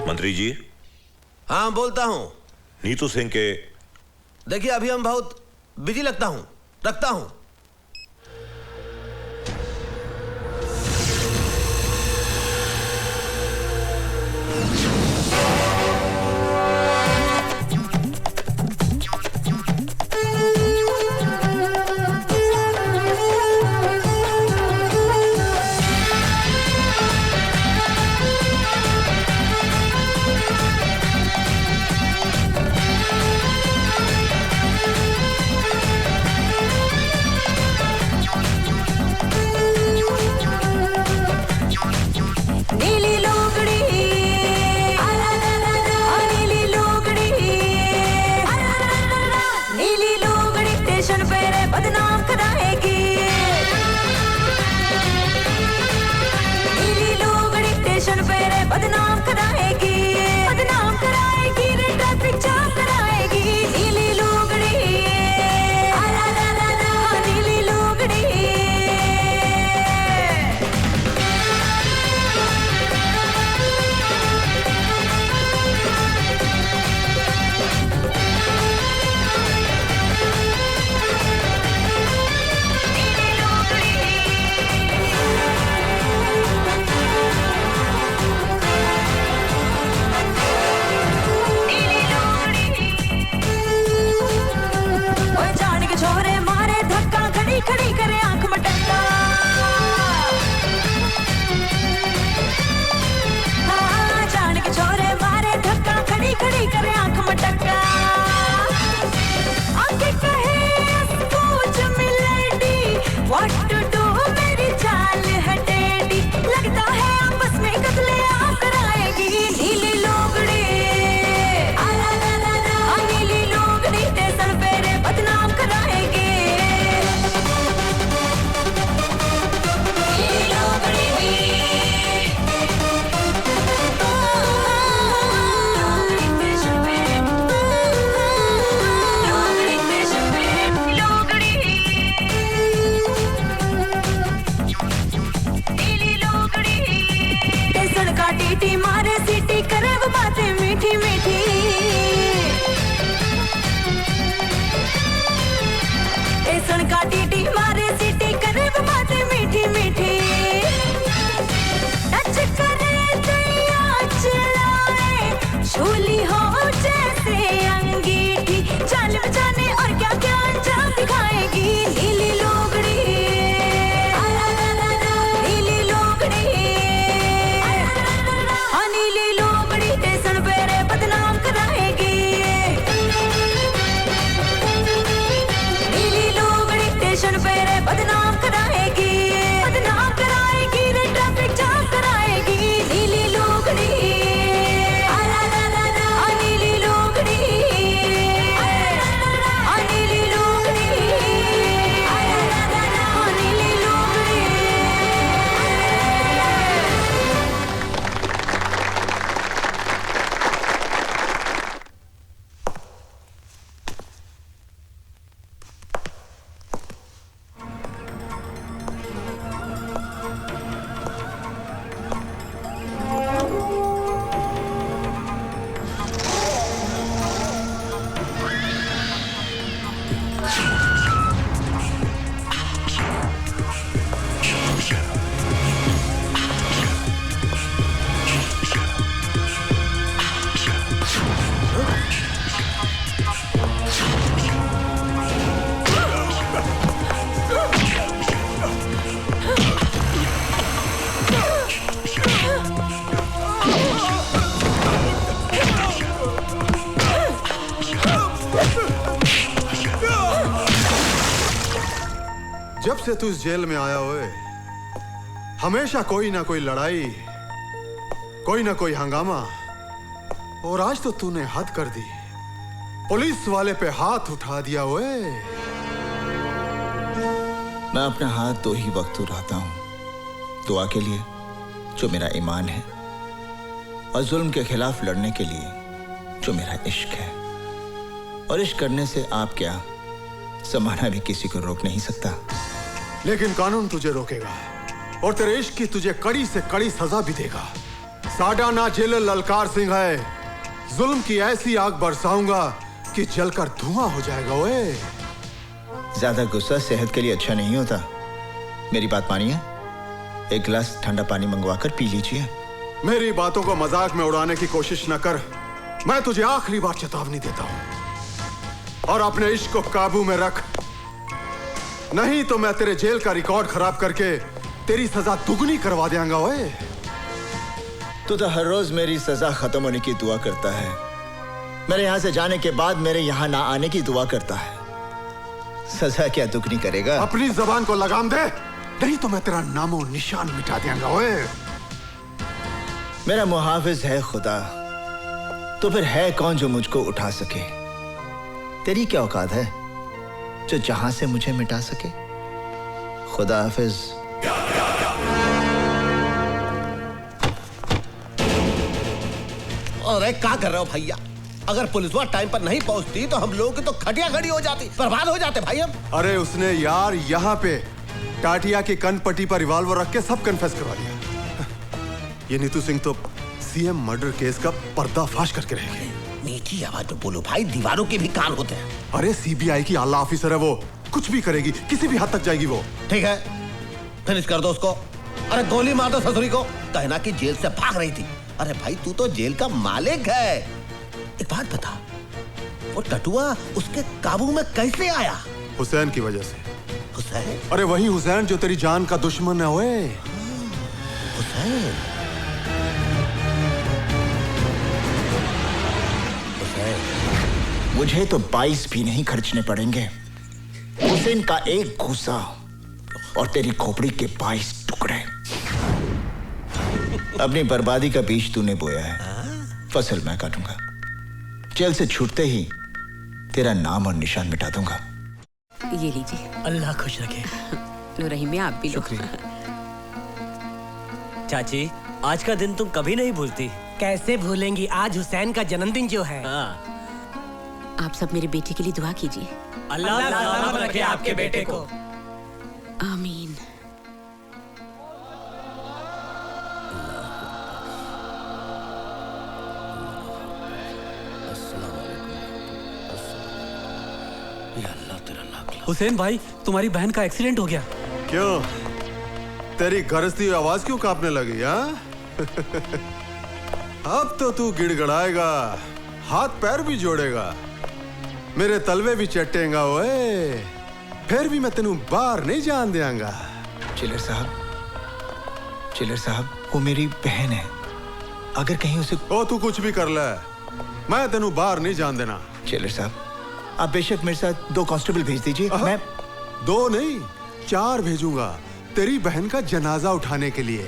मंत्री जी। हाँ बोलता हूं। नीतू सिंह के देखिए अभी हम बहुत बिजी लगता हूं, रखता हूं। जब से तू इस जेल में आया हुए हमेशा कोई ना कोई लड़ाई, कोई ना कोई हंगामा, और आज तो तूने हद कर दी, पुलिस वाले पे हाथ उठा दिया हुए। मैं अपना हाथ दो ही वक्त उठाता हूं, दुआ के लिए जो मेरा ईमान है, और जुल्म के खिलाफ लड़ने के लिए जो मेरा इश्क है। और इश्क करने से आप क्या, जमाना भी किसी को रोक नहीं सकता। लेकिन कानून तुझे रोकेगा और तेरे इश्क की तुझे कड़ी से कड़ी सजा भी देगा। साडा ना जेलर ललकार सिंह है, जुल्म की ऐसी आग बरसाऊंगा कि जलकर धुआं हो जाएगा। ओए ज्यादा गुस्सा सेहत के लिए अच्छा नहीं होता। मेरी बात मानिए, एक गिलास ठंडा पानी मंगवाकर पी लीजिए। मेरी बातों को मजाक में उड़ाने की कोशिश न कर। मैं तुझे आखिरी बार चेतावनी देता हूं, और अपने इश्क को काबू में रख, नहीं तो मैं तेरे जेल का रिकॉर्ड खराब करके तेरी सजा दुगनी करवा देंगा। ओए तू तो हर रोज मेरी सजा खत्म होने की दुआ करता है, मेरे यहां से जाने के बाद मेरे यहां ना आने की दुआ करता है। सजा क्या दुगनी करेगा? अपनी जबान को लगाम दे, नहीं तो मैं तेरा नामो निशान मिटा देंगा। ओए मेरा मुहाफिज है खुदा, तो फिर है कौन जो मुझको उठा सके? तेरी क्या औकात है जो जहां से मुझे मिटा सके? खुदा हाफिज। अरे क्या कर रहे हो भैया? अगर पुलिस वाला टाइम पर नहीं पहुंचती तो हम लोगों की तो खटिया खड़ी हो जाती, बर्बाद हो जाते भाई हम। अरे उसने यार यहाँ पे टाटिया की कनपट्टी पर रिवॉल्वर रख के सब कन्फेस करवा दिया। ये नीतू सिंह तो सीएम मर्डर केस का पर्दाफाश करके रह गई। मीठी आवाज में बोलो भाई, दीवारों के भी कान होते हैं। अरे सीबीआई की आला ऑफिसर है वो, कुछ भी करेगी, किसी भी हद तक जाएगी वो। ठीक है, फिनिश कर दो उसको। अरे गोली मार दो ससुरी को, कहना कि जेल से भाग रही थी। अरे भाई तू तो जेल का मालिक है। एक बात बता, वो टटुआ उसके काबू में कैसे आया? हुसैन की वजह से। हुसैन? अरे वही हुसैन जो तेरी जान का दुश्मन है। ओए हुसैन? मुझे तो 22 भी नहीं खर्चने पड़ेंगे। हुसैन का एक घूसा और तेरी खोपड़ी के 22 टुकड़े। अपनी बर्बादी का बीज तूने बोया है, फसल मैं काटूंगा। जेल से छूटते ही तेरा नाम और निशान मिटा दूंगा। ये लीजिए। अल्लाह खुश रखे। लो रहीम, आप भी लो। चाची, आज का दिन तुम कभी नहीं भूलती। कैसे भूलेंगी? आज हुसैन का जन्मदिन जो है। आप सब मेरे बेटे के लिए दुआ कीजिए। अल्लाह सलामत रखे आपके बेटे को। आमीन। हुसैन भाई, तुम्हारी बहन का एक्सीडेंट हो गया। क्यों? तेरी गरजती हुई आवाज क्यों कांपने लगी? अब तो तू गिड़गड़ाएगा, हाथ पैर भी जोड़ेगा, मेरे तलवे भी चटेगा। ओए फिर भी मैं तेनू बाहर नहीं जान देंगा। चिलर साहब, वो मेरी बहन है, अगर कहीं उसे। ओ तू कुछ भी कर ले, मैं तेनू बाहर नहीं जान देना। चिलर साहब, आप बेशक मेरे साथ 2 कांस्टेबल भेज दीजिए। मैं 2 नहीं 4 भेजूंगा तेरी बहन का जनाजा उठाने के लिए।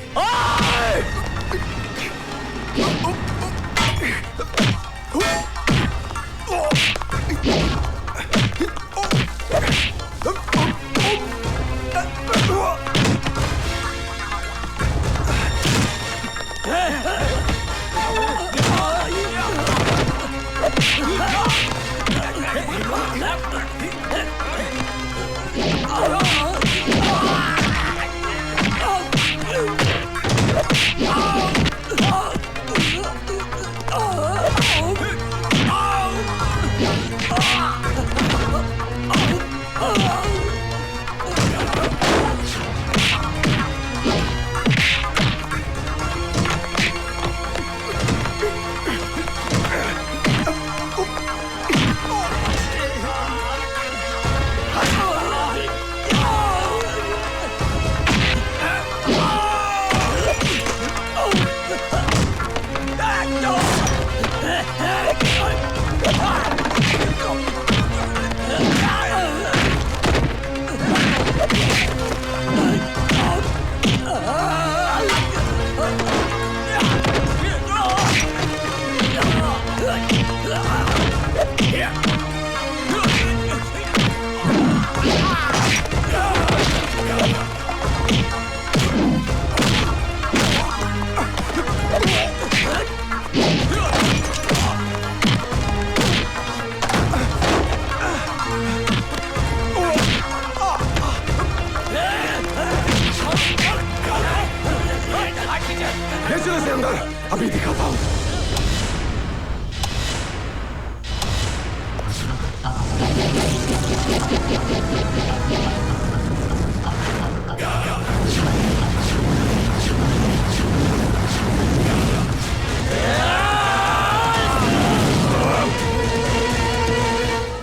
अभी दिखाता हूं।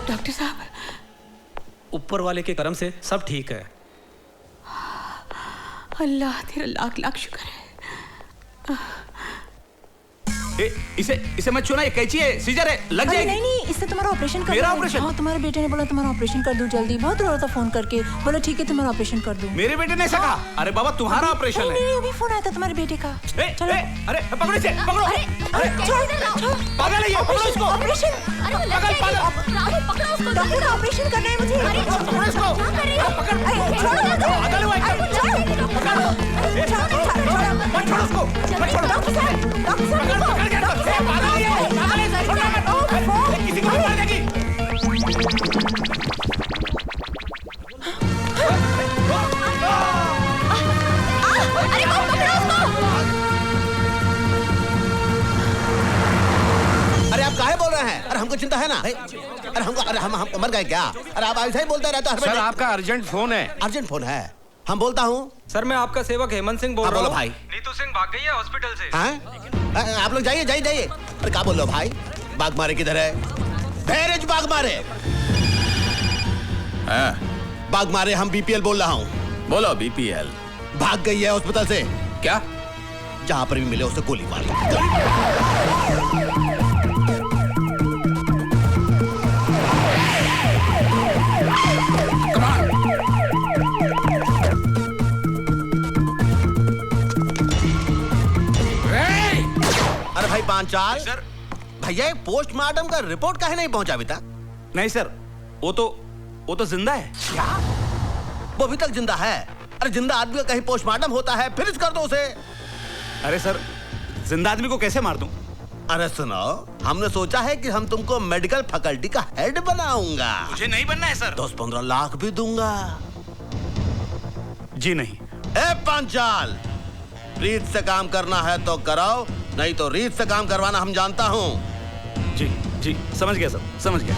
डॉक्टर साहब, ऊपर वाले के करम से सब ठीक है। अल्लाह तेरा लाख लाख शुक्र है। इसे मत छूना, ये कैंची है, सीजर है, लग जाएगी। नहीं नहीं, इससे तुम्हारा ऑपरेशन कर मेरा ऑपरेशन? हाँ, तुम्हारे बेटे ने बोला तुम्हारा ऑपरेशन कर दूं जल्दी। बहुत रो रहा था फोन करके, बोला ठीक है तुम्हारा ऑपरेशन कर दूं। मेरे बेटे ने ऐसा कहा? अरे बाबा तुम्हारा ऑपरेशन है। नहीं, अभी फोन आया था तुम्हारे बेटे का। चलो। अरे पकड़ो इसे, पकड़ो। पागल है ये, पकड़ो इसको। ऑपरेशन, राहुल पकड़ो उसको। डॉक्टर का ऑपरेशन करना है मुझे। पकड़ो इसको। पागल हुआ है। मत छोड़ो उसको, मत छोड़ो। डॉक्टर साहब, किसी को भी मार देगी। अरे पकड़ो उसको। अरे आप काहे बोल रहे हैं? अरे हमको चिंता है ना। अरे हम मर गए क्या? अरे आप ऐसा ही बोलते रहते हो। सर आपका अर्जेंट फोन है। अर्जेंट फोन है? हम बोलता हूँ। सर मैं आपका सेवक हेमंत सिंह बोल रहा हूँ। बोलो भाई। नीतू सिंह भाग गई है हॉस्पिटल से। हैं? आप लोग जाइए जाइए जाइए। अरे क्या बोल रहे हो भाई? बाग मारे किधर है? धैर्य बाग मारे। बाग मारे, हम बीपीएल बोल रहा हूँ। बोलो बीपीएल। भाग गई है अस्पताल से। क्या? जहां पर भी मिले उसे गोली मार लो। अरे भाई पांचाल सर, भैया पोस्टमार्टम का रिपोर्ट काहे नहीं पहुंचा अभी तक? नहीं सर, वो तो जिंदा है। क्या? वो अभी तक जिंदा है? अरे जिंदा आदमी का कहीं पोस्टमार्टम होता है, फिनिश कर दो उसे। अरे सर, जिंदा आदमी को कैसे मार दूं? अरे सुनो, हमने सोचा है कि हम तुमको मेडिकल फैकल्टी का हेड बनाऊंगा। मुझे नहीं बनना है सर। 10-15 लाख भी दूंगा। जी नहीं। ए पांचाल, रीत से काम करना है तो कराओ, नहीं तो रीत से काम करवाना हम जानता हूँ। जी जी, समझ गया सर, समझ गया।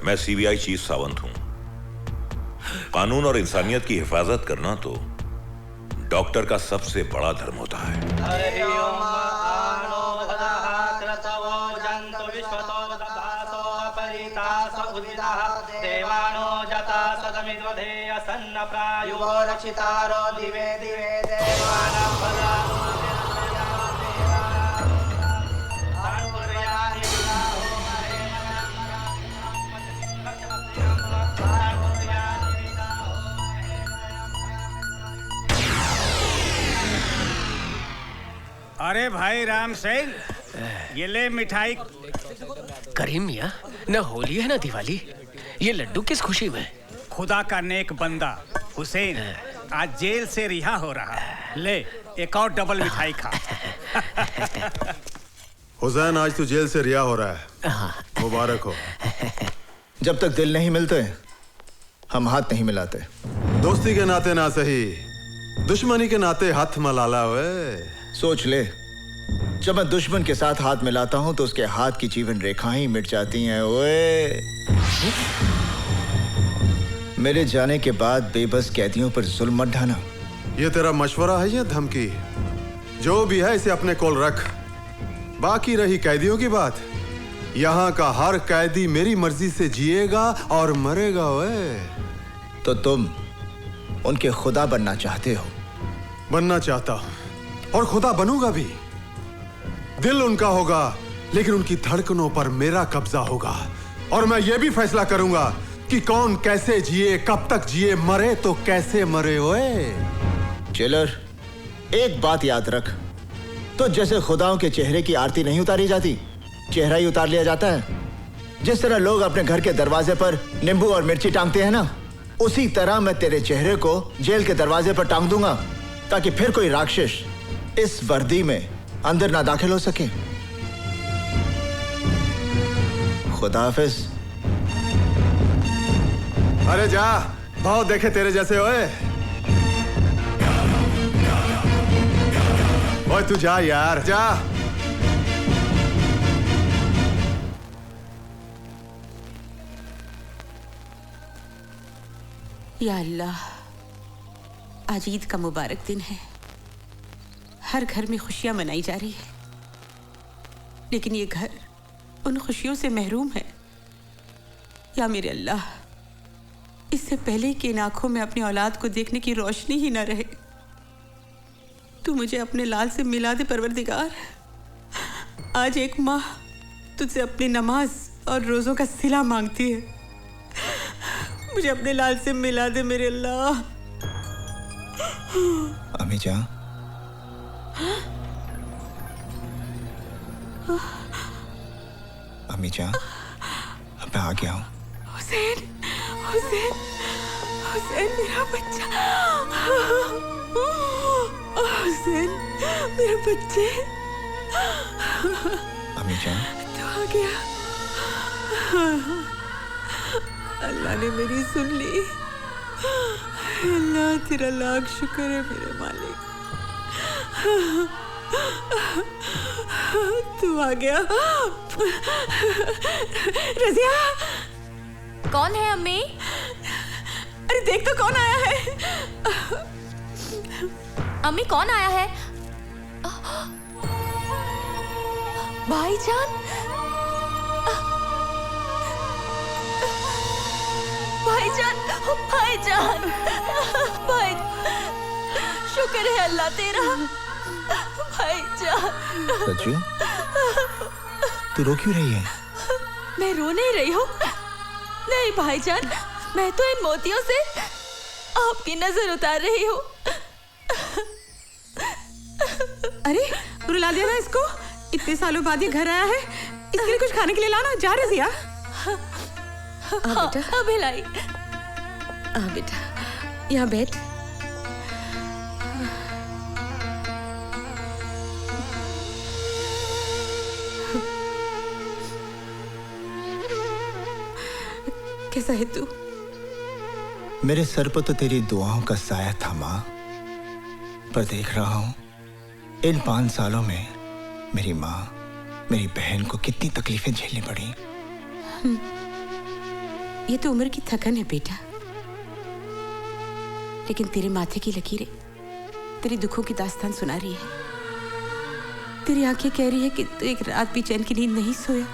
मैं सीबीआई चीफ सावंत हूं। कानून और इंसानियत की हिफाजत करना तो डॉक्टर का सबसे बड़ा धर्म होता है। अरे भाई राम सिंह, ये ले मिठाई। करीम मियाँ, न होली है न दिवाली, ये लड्डू किस खुशी में? खुदा का नेक बंदा हुसैन आज जेल से रिहा हो रहा है। ले एक और डबल मिठाई खा। हुसैन आज तू जेल से रिहा हो रहा है, मुबारक हो। जब तक दिल नहीं मिलते हम हाथ नहीं मिलाते। दोस्ती के नाते ना सही, दुश्मनी के नाते हाथ मलाला। वे सोच ले, जब मैं दुश्मन के साथ हाथ मिलाता हूं तो उसके हाथ की जीवन रेखाएं ही मिट जाती हैं। ओए, मेरे जाने के बाद बेबस कैदियों पर जुल्म मत ढाना। ये तेरा मशवरा है या धमकी? जो भी है इसे अपने कोल रख। बाकी रही कैदियों की बात, यहाँ का हर कैदी मेरी मर्जी से जिएगा और मरेगा। ओए, तो तुम उनके खुदा बनना चाहते हो? बनना चाहता हूं और खुदा बनूंगा भी। दिल उनका होगा लेकिन उनकी धड़कनों पर मेरा कब्जा होगा, और मैं ये भी फैसला करूंगा कि कौन कैसे जिए, कब तक जिए, मरे तो कैसे मरे। ओए जेलर, एक बात याद रख, तो जैसे खुदाओं के चेहरे की आरती नहीं उतारी जाती, चेहरा ही उतार लिया जाता है। जिस तरह लोग अपने घर के दरवाजे पर नींबू और मिर्ची टांगते हैं ना, उसी तरह मैं तेरे चेहरे को जेल के दरवाजे पर टांग दूंगा, ताकि फिर कोई राक्षस इस वर्दी में अंदर ना दाखिल हो सके। खुदा हाफिज। अरे जा, बहुत देखे तेरे जैसे ओए। ओए तू जा यार, जा। या अल्लाह, आज ईद का मुबारक दिन है। हर घर में खुशियां मनाई जा रही है, लेकिन ये घर उन खुशियों से महरूम है। या मेरे अल्लाह, इससे पहले कि इन आंखों में अपनी औलाद को देखने की रोशनी ही न रहे, तू मुझे अपने लाल से मिला दे परवरदिगार। आज एक माँ तुझसे अपनी नमाज और रोजों का सिला मांगती है। मुझे अपने लाल से मिला दे मेरे अल्लाह। अम्मी जान, अम्मी जान, अब मैं आ गया हूँ। हुसैन, हुसैन, हुसैन मेरा बच्चा। हुसैन मेरे बच्चे। अम्मी जान, तू आ गया। अल्लाह ने मेरी सुन ली। अल्लाह तेरा लाख शुक्र है मेरे मालिक। तू आ गया। रज़िया, कौन है अम्मी? अरे देख तो कौन आया है। अम्मी कौन आया है? भाईजान, भाईजान, भाईजान, भाई, शुक्र है अल्लाह तेरा। भाईजान। रज्जू, तू रो क्यों रही है? मैं रो नहीं रही हूँ। नहीं भाईजान, मैं तो इन मोतियों से आपकी नजर उतार रही हूँ। अरे रुला दिया ना इसको। इतने सालों बाद ये घर आया है, इसके लिए कुछ खाने के लिए लाना। जा रज़िया। हाँ, हाँ भिलाई। बेटा, यहाँ बैठ। कैसा है तू? मेरे सर पर तो तेरी दुआओं का साया था माँ, पर देख रहा हूँ इन 5 सालों में मेरी माँ, मेरी बहन को कितनी तकलीफें झेलनी पड़ी। ये तो उम्र की थकन है बेटा, लेकिन तेरे माथे की लकीरें तेरी दुखों की दास्तान सुना रही है। तेरी आंखें कह रही है कि तू एक रात भी चैन की नींद नहीं सोया।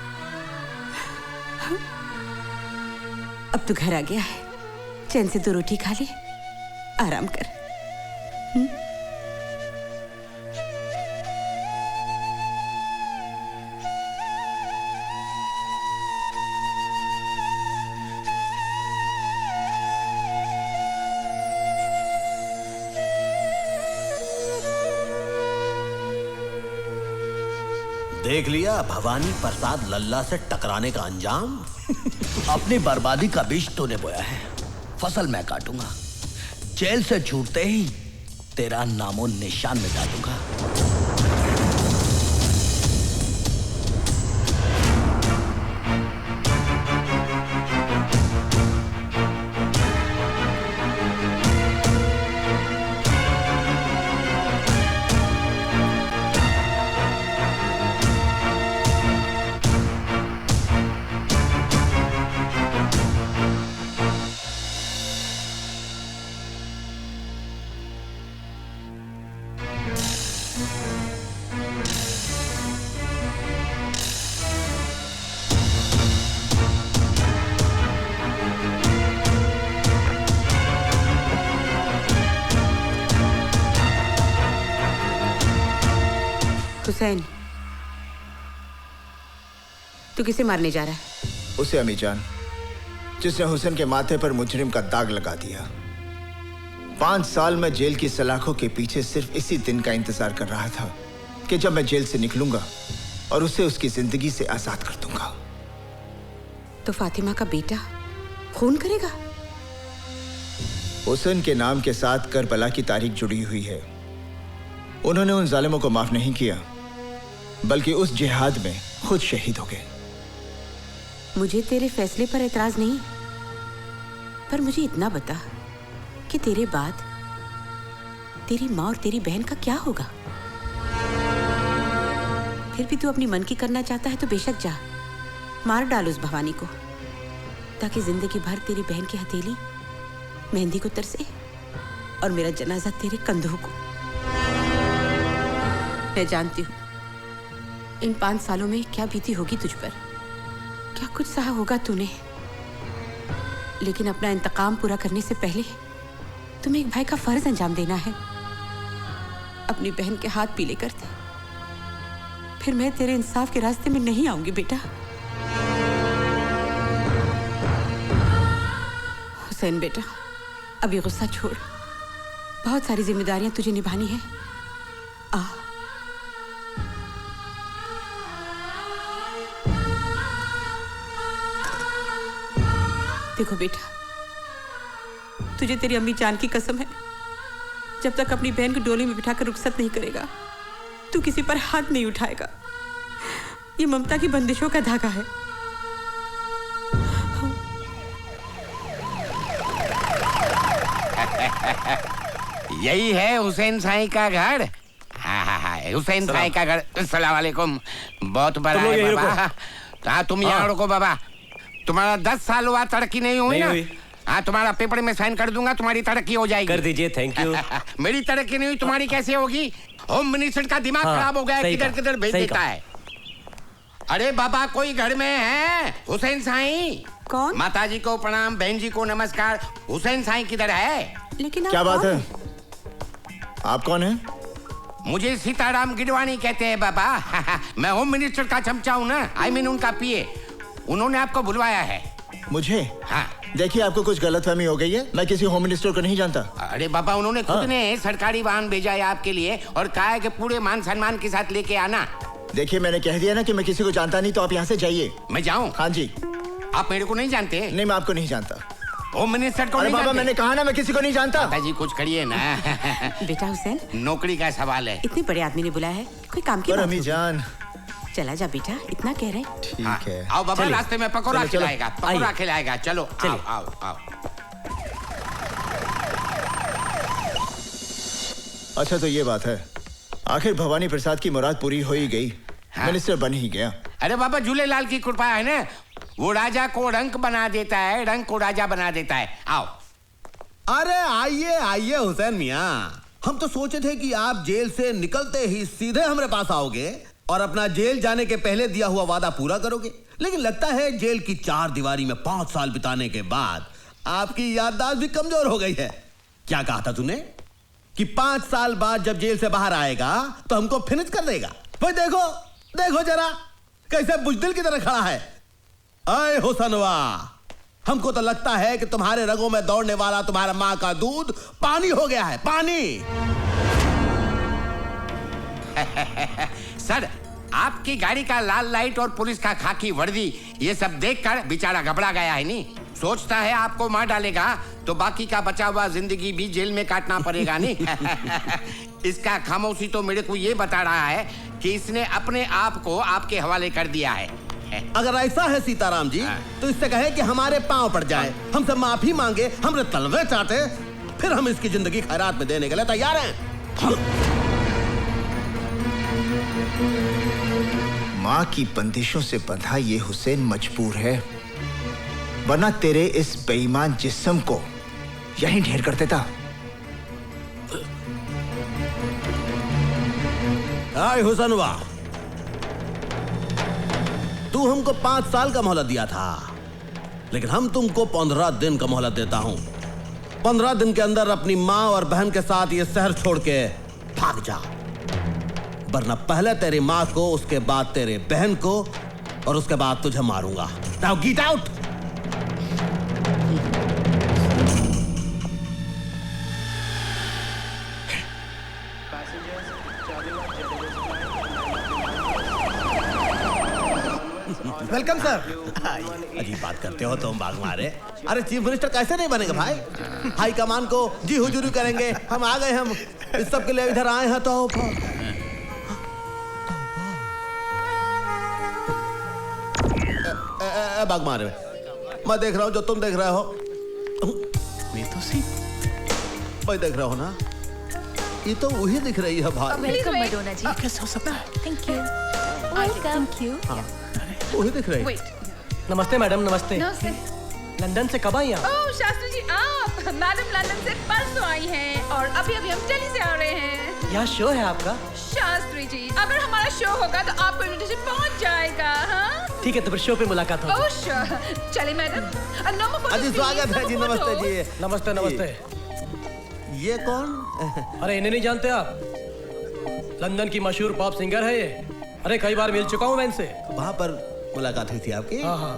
अब तू घर आ गया है, चैन से 2 रोटी खा ले, आराम कर। देख लिया भवानी प्रसाद लल्ला से टकराने का अंजाम। अपनी बर्बादी का बीज तूने बोया है, फसल मैं काटूंगा। जेल से छूटते ही तेरा नामो निशान मिटा दूंगा। हुसैन, तू किसे मारने जा रहा है? उसे अम्मी जान, जिसने हुसैन के माथे पर मुजरिम का दाग लगा दिया। 5 साल में जेल की सलाखों के पीछे सिर्फ इसी दिन का इंतजार कर रहा था कि जब मैं जेल से निकलूंगा और उसे उसकी जिंदगी से आजाद कर दूंगा। तो फातिमा का बेटा खून करेगा? हुसैन के नाम के साथ करबला की तारीख जुड़ी हुई है। उन्होंने उन जालिमों को माफ नहीं किया, बल्कि उस जिहाद में खुद शहीद हो गए। मुझे तेरे फैसले पर एतराज नहीं, पर मुझे इतना बता कि तेरे बाद तेरी माँ और तेरी बहन का क्या होगा? फिर भी तू अपनी मन की करना चाहता है तो बेशक जा, मार डाल उस भवानी को, ताकि जिंदगी भर तेरी बहन की हथेली मेहंदी को तरसे और मेरा जनाजा तेरे कंधों को। मैं जानती हूँ इन 5 सालों में क्या बीती होगी तुझ पर, क्या कुछ सहा होगा तूने, लेकिन अपना इंतकाम पूरा करने से पहले तुम्हें एक भाई का फर्ज अंजाम देना है। अपनी बहन के हाथ पीले कर दे, फिर मैं तेरे इंसाफ के रास्ते में नहीं आऊंगी बेटा। हुसैन बेटा, अभी गुस्सा छोड़, बहुत सारी जिम्मेदारियां तुझे निभानी है। आ देखो बेटा, तुझे तेरी अम्मी जान की कसम है, जब तक अपनी बहन को डोली में बिठाकर रुखसत नहीं करेगा तू किसी पर हाथ नहीं उठाएगा। ये ममता की बंदिशों का धागा है। यही है हुसैन साई का घर। हुसैन साई का घर। अस्सलाम वालेकुम। बहुत बड़ा है बाबा। हाँ तुम यहाँ रुको बाबा। तुम्हारा 10 साल हुआ, तरक्की नहीं हुई ना? हाँ तुम्हारा पेपर में साइन कर दूंगा, तुम्हारी तरक्की हो जाएगी। कर दीजिए, थैंक यू। मेरी तरक्की नहीं हुई, तुम्हारी कैसे होगी? होम मिनिस्टर का दिमाग खराब हो गया, किधर किधर भेज देता है। अरे बाबा कोई घर में है? हुसैन साई। कौन? माताजी को प्रणाम, बहन जी को नमस्कार। हुसैन साई किधर है? लेकिन क्या बात है? आप कौन है? मुझे सीताराम गिडवानी कहते हैं बाबा। मैं होम मिनिस्टर का चमचा हूँ ना, आई मीन उनका पीए। उन्होंने आपको बुलवाया है। मुझे? हाँ। देखिए आपको कुछ गलतफहमी हो गई है, मैं किसी होम मिनिस्टर को नहीं जानता। अरे बाबा उन्होंने खुद ने सरकारी वाहन भेजा है आपके लिए और कहा है कि पूरे मान सम्मान के साथ लेके आना। देखिए मैंने कह दिया ना कि मैं किसी को जानता नहीं, तो आप यहाँ से जाइए। मैं जाऊँ? हाँ जी। आप मेरे को नहीं जानते? नहीं मैं आपको नहीं जानता। होम मिनिस्टर को अरे नहीं बाबा जानते? मैंने कहा ना मैं किसी को नहीं जानता। दादाजी कुछ करिए ना। बेटा हुसैन, नौकरी का सवाल है। इतने बड़े आदमी ने बुलाया है, कोई काम की पर बात अम्मी होगी। जान। चला जा बेटा, इतना कह रहे हैं। ठीक है। आओ बाबा, रास्ते में पकौड़ा चलो, चलो। खिलाएगा, पकौड़ा खिलाएगा। चलो आओ आओ आओ। अच्छा तो ये बात है, आखिर भवानी प्रसाद की मुराद पूरी हो ही गई, मिनिस्टर बन ही गया। अरे बाबा झूलेलाल की कृपा है ना, वो राजा को रंक बना देता है, रंक को राजा बना देता है। आओ। अरे आइए आइए हुसैन मियाँ, हम तो सोचे थे कि आप जेल से निकलते ही सीधे हमारे पास आओगे और अपना जेल जाने के पहले दिया हुआ वादा पूरा करोगे, लेकिन लगता है जेल की 4 दीवारी में 5 साल बिताने के बाद आपकी याददाश्त भी कमजोर हो गई है। क्या कहा था तूने कि 5 साल बाद जब जेल से बाहर आएगा तो हमको फिनिश कर देगा? भाई देखो देखो जरा कैसे बुजदिल की तरह खड़ा है। अय हुसनवा, हमको तो लगता है कि तुम्हारे रगों में दौड़ने वाला तुम्हारा मां का दूध पानी हो गया है, पानी। सर आपकी गाड़ी का लाल लाइट और पुलिस का खाकी वर्दी ये सब देखकर बेचारा घबरा गया है। नहीं सोचता है आपको मार डालेगा तो बाकी का बचा हुआ जिंदगी भी जेल में काटना पड़ेगा। नहीं इसका खामोशी तो मेरे को ये बता रहा है कि इसने अपने आप को आपके हवाले कर दिया है। अगर ऐसा है सीताराम जी तो इससे कहे कि हमारे पांव पड़ जाए, हमसे माफी मांगे, हमरे तलवे चाटे, फिर हम इसकी जिंदगी खैरात में देने के लिए तैयार हैं। माँ की बंदिशों से बंधा ये हुसैन मजबूर है, वरना तेरे इस बेईमान जिस्म को यहीं ढेर कर देता। आए हुसनवा, तू हमको 5 साल का मोहलत दिया था, लेकिन हम तुमको 15 दिन का मोहलत देता हूं। 15 दिन के अंदर अपनी माँ और बहन के साथ ये शहर छोड़ के भाग जा, वरना पहले तेरी माँ को, उसके बाद तेरे बहन को और उसके बाद तुझे मारूंगा। Now get out. Welcome sir. अजीब बात करते हो तुम बाग मारे। अरे चीफ मिनिस्टर कैसे नहीं बनेगा भाई? हाई कमान को जी हुजूरी करेंगे। हम आ गए, हम इस सब के लिए इधर आए हैं। तो बाग मारे, मैं देख रहा हूँ जो तुम देख रहे हो। नीतू सिंह भाई देख रहा हो ना, ये तो वही दिख रही है भाई। वेलकम मैडोना जी। कैसे हो सकता है? Thank you. Thank you. हाँ, वही दिख रही है। नमस्ते मैडम, नमस्ते। नमस्ते। लंदन से कब आई आप? ओह शास्त्री जी, आप? मैडम लंदन से परसों आई हैं और अभी अभी हम दिल्ली से आ रहे हैं। यहाँ शो है आपका? शास्त्री जी, अगर हमारा शो होगा तो आपको इनविटेशन पहुंच जाएगा। हाँ ठीक है, तो फिर शो पे मुलाकात होगी। Oh sure. चलिए मैडम। अजी स्वागत है जी, नमस्ते जी। नमस्ते नमस्ते। ये कौन? अरे इन्हें नहीं जानते आप? लंदन की मशहूर पॉप सिंगर है ये। अरे कई बार मिल चुका हूँ मैं इनसे। वहाँ पर मुलाकात हुई थी आपकी? हाँ हाँ।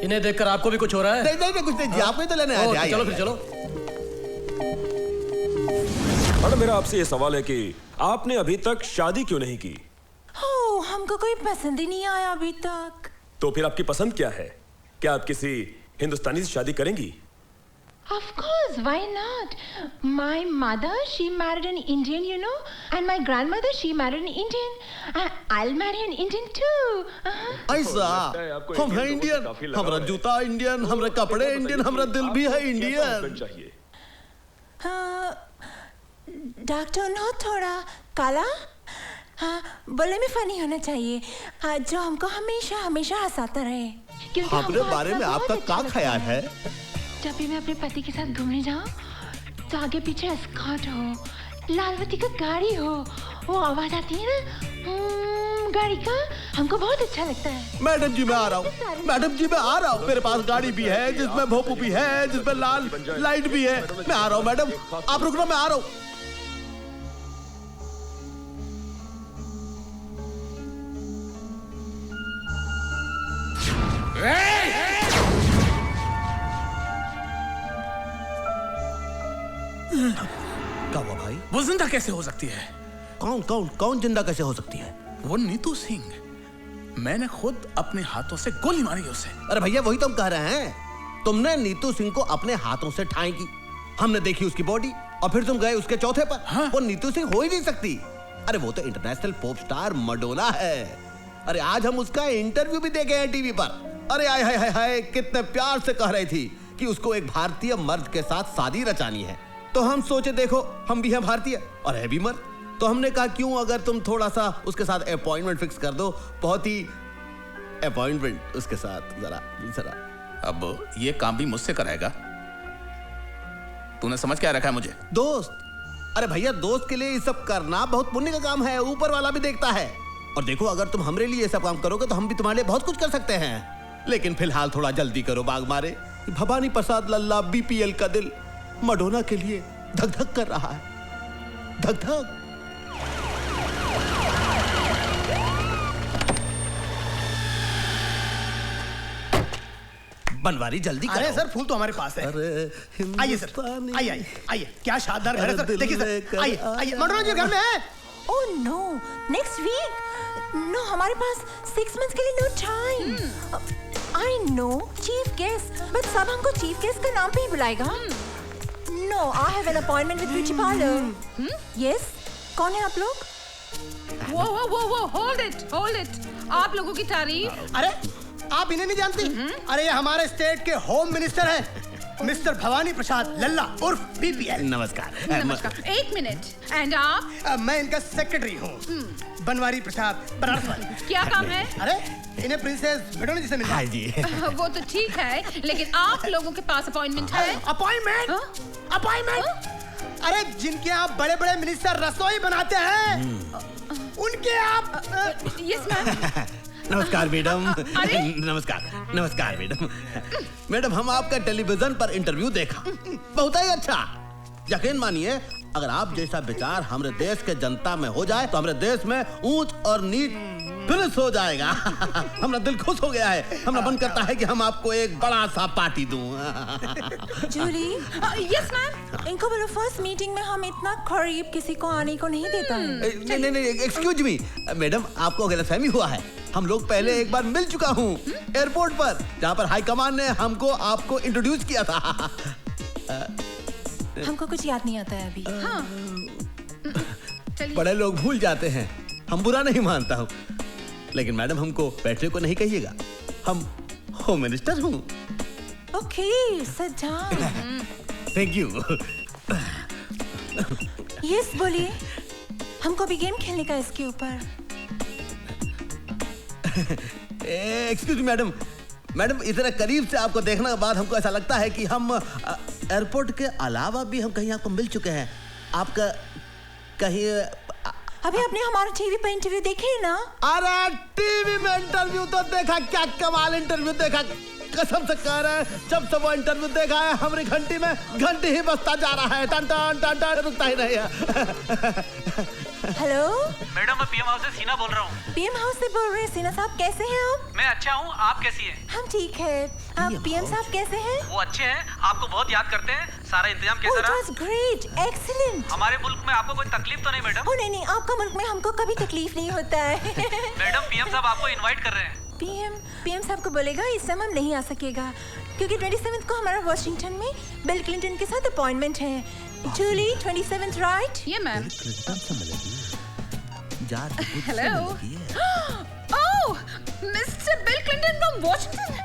इन्हें देखकर आपको भी कुछ हो रहा है? नहीं कुछ नहीं जी, आपको ही तो लेने आए थे। चलो फिर चलो। मैडम मेरा आपसे ये सवाल है कि आपने अभी तक शादी क्यों नहीं की? हमको कोई पसंद ही नहीं आया अभी तक। तो फिर आपकी पसंद क्या है? क्या आप किसी हिंदुस्तानी से शादी करेंगी? Of course, why not? My mother, she married an Indian, you know, and my grandmother, she married an Indian. I'll marry an Indian too. ऐसा? हम हैं इंडियन, हमारा जूता इंडियन, हमारे कपड़े इंडियन, हमारा दिल भी है इंडियन। डॉक्टर नो थोड़ा काला, हाँ बोले में फनी होना चाहिए, हाँ, जो हमको हमेशा हमेशा हंसाता रहे। हमारे बारे में आपका क्या ख्याल है? जब भी मैं अपने पति के साथ घूमने जाऊं तो आगे पीछे एस्कॉर्ट हो, लालवती का गाड़ी हो, वो आवाज आती है ना गाड़ी का, हमको बहुत अच्छा लगता है। मैडम जी मैं आ रहा हूँ, मैडम जी मैं आ रहा हूँ। मेरे पास गाड़ी भी है जिसमें भोपू भी है, जिसमें लाल लाइट भी है। मैं आ रहा हूँ मैडम, आप रुकना, मैं आ रहा हूँ। क्या हुआ भाई? वो जिंदा कैसे हो सकती है? कौन जिंदा कैसे हो सकती है? वो नीतू सिंह, मैंने खुद अपने हाथों से गोली मारी उसे। अरे भैया वही तो हम कह रहे हैं, तुमने नीतू सिंह को अपने हाथों से ठाई की, हमने देखी उसकी बॉडी, और फिर तुम गए उसके चौथे पर। हाँ? वो नीतू सिंह हो ही नहीं सकती। अरे वो तो इंटरनेशनल पॉप स्टार मैडोना है। अरे आज हम उसका इंटरव्यू भी देखे हैं टीवी पर। अरे हाय हाय हाय, कितने प्यार से कह रही थी कि उसको एक भारतीय मर्द के साथ शादी रचानी है। तो हम सोचे देखो हम भी हैं भारतीय और है भी मर्द, तो हमने कहा क्यों अगर तुम थोड़ा सा उसके साथ अपॉइंटमेंट फिक्स कर दो, बहुत ही अपॉइंटमेंट उसके साथ जरा। अब ये काम भी मुझसे कराएगा? तूने समझ क्या रखा है मुझे? दोस्त। अरे भैया दोस्त के लिए ये सब करना बहुत पुण्य का काम है, ऊपर वाला भी देखता है। और देखो अगर तुम हमारे लिए ये सब काम करोगे तो हम भी तुम्हारे लिए बहुत कुछ कर सकते हैं। लेकिन फिलहाल थोड़ा जल्दी करो बाग मारे। भवानी प्रसाद लल्ला बीपीएल का दिल मैडोना के लिए धक धक कर रहा है, धक धक। बनवारी जल्दी करो। अरे सर फूल तो हमारे पास है। आइए सर, आइए आइए, क्या शानदार घर है सर। देखिए सर, आइए आइए, मैडोना जी घर में है। Oh no, next week. No हमारे पास 6 months के लिए no time. I know chief guest, but सब हमको चीफ गेस्ट का नाम पे ही बुलाएगा। No, I have an appointment with beauty parlour. Yes, कौन है आप लोग? वो होल्ड इट। आप लोगों की तारीफ। अरे आप इन्हें नहीं जानती? अरे ये हमारे स्टेट के होम मिनिस्टर हैं, मिस्टर भवानी प्रसाद लल्ला उर्फ बीपीएल। नमस्कार। एक मिनट। एंड आप? मैं इनका सेक्रेटरी हूँ, बनवारी प्रसाद बनारस। क्या काम है? अरे इन्हें प्रिंसेस मैडोना जी से मिलना। हाँ जी। वो तो ठीक है, लेकिन आप लोगों के पास अपॉइंटमेंट है? अपॉइंटमेंट? अरे जिनके यहाँ बड़े बड़े मिनिस्टर रसोई बनाते हैं उनके आप। Yes ma'am. नमस्कार मैडम। नमस्कार मैडम। मैडम हम आपका टेलीविजन पर इंटरव्यू देखा, बहुत ही अच्छा। यकीन मानिए अगर आप जैसा विचार हमारे देश के जनता में हो जाए तो हमारे देश में ऊंच और नीच फिनिश हो जाएगा। हमारा दिल खुश हो गया है, हमारा मन करता है कि हम आपको एक बड़ा सा पार्टी दूं। जूली। Yes ma'am. इनको बोलो फर्स्ट मीटिंग में हम इतना करीब किसी को आने को नहीं देता है। नहीं एक्सक्यूज मी मैडम, आपको गलतफहमी हुआ है। हम लोग पहले एक बार मिल चुका हूँ एयरपोर्ट पर, जहाँ पर हाई कमान ने हमको आपको इंट्रोड्यूस किया था। हमको कुछ याद नहीं आता है अभी। हाँ। बड़े लोग भूल जाते हैं, हम बुरा नहीं मानता हूँ, लेकिन मैडम हमको बैठने को नहीं कहिएगा, हम होम मिनिस्टर हूँ। Okay, sit down. Thank you. Yes बोलिए, हमको भी गेम खेलने का इसके ऊपर। एक्सक्यूज मी मैडम, मैडम इतने करीब से आपको देखने के बाद हमको ऐसा लगता है कि हम एयरपोर्ट के अलावा भी हम कहीं आपको मिल चुके हैं। आपका कहीं अभी आपने हमारा टीवी पर इंटरव्यू देखे ना? अरे टीवी में इंटरव्यू तो देखा, क्या कमाल इंटरव्यू देखा, कसम से कह रहे हैं जब से वो इंटरव्यू देखा है हमारी घंटी में घंटी ही बजता जा रहा है, टन टन टन टन, रुकता ही नहीं है। हेलो मैडम, मैं पीएम हाउस से सीना बोल रहा हूँ। पीएम हाउस से बोल रहे हैं? सीना साहब कैसे हैं आप? मैं अच्छा हूँ, आप कैसी हैं? हम ठीक है। आप पीएम साहब कैसे हैं? वो अच्छे हैं, आपको बहुत याद करते हैं। सारा इंतजाम कैसा रहा? It was great, excellent। हमारे मुल्क में आपको कोई तकलीफ तो नहीं मैडम? नहीं नहीं, आपका मुल्क में हमको कभी तकलीफ नहीं होता है। मैडम, पीएम साहब आपको इनवाइट कर रहे हैं। पीएम साहब को बोलेगा इस समय हम नहीं आ सकेगा क्योंकि 27 को हमारा वॉशिंगटन में बिल क्लिंटन के साथ अपॉइंटमेंट है। जूली 27 राइट? ये ma'am. Hello. Oh, mister bill Clinton from Washington.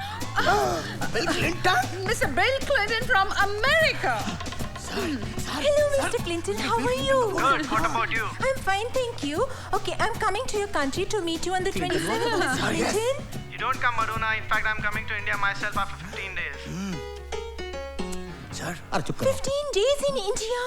Bill Clinton? Mister bill Clinton from America. Hello, Mr. Clinton. How are you? Good. What about you? I'm fine, thank you. Okay, I'm coming to your country to meet you on the 27th, Mr. Clinton. You don't come, Madonna. In fact, I'm coming to India myself after 15 days. Sir, अरे चुप करो। 15 days in India?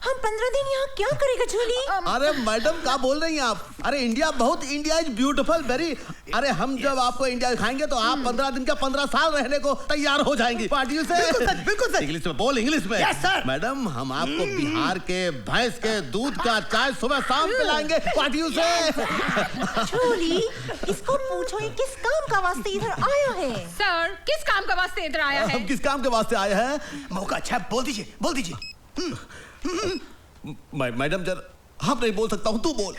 हम 15 दिन यहाँ क्या करेगा जूली? अरे madam क्या बोल रही हैं आप? अरे इंडिया बहुत, इंडिया इज ब्यूटीफुल वेरी। अरे हम जब आपको इंडिया दिखाएंगे तो आप 15 दिन का 15 साल रहने को तैयार हो जाएंगी। पार्टियों से बिल्कुल सर। इंग्लिश में बोल, इंग्लिश में। Yes, sir. मैडम हम आपको बिहार के भैंस के दूध का चाय सुबह शाम पिलाएंगे पार्टियों से। जूली, इसको पूछो ये किस काम का वास्ते इधर आया है? सर, किस काम का वास्ते इधर आया है? हम किस काम के वास्ते आए हैं? मौका अच्छा, बोल दीजिए, बोल दीजिए। मैडम जर हम नहीं बोल सकता हूँ, तू बोल।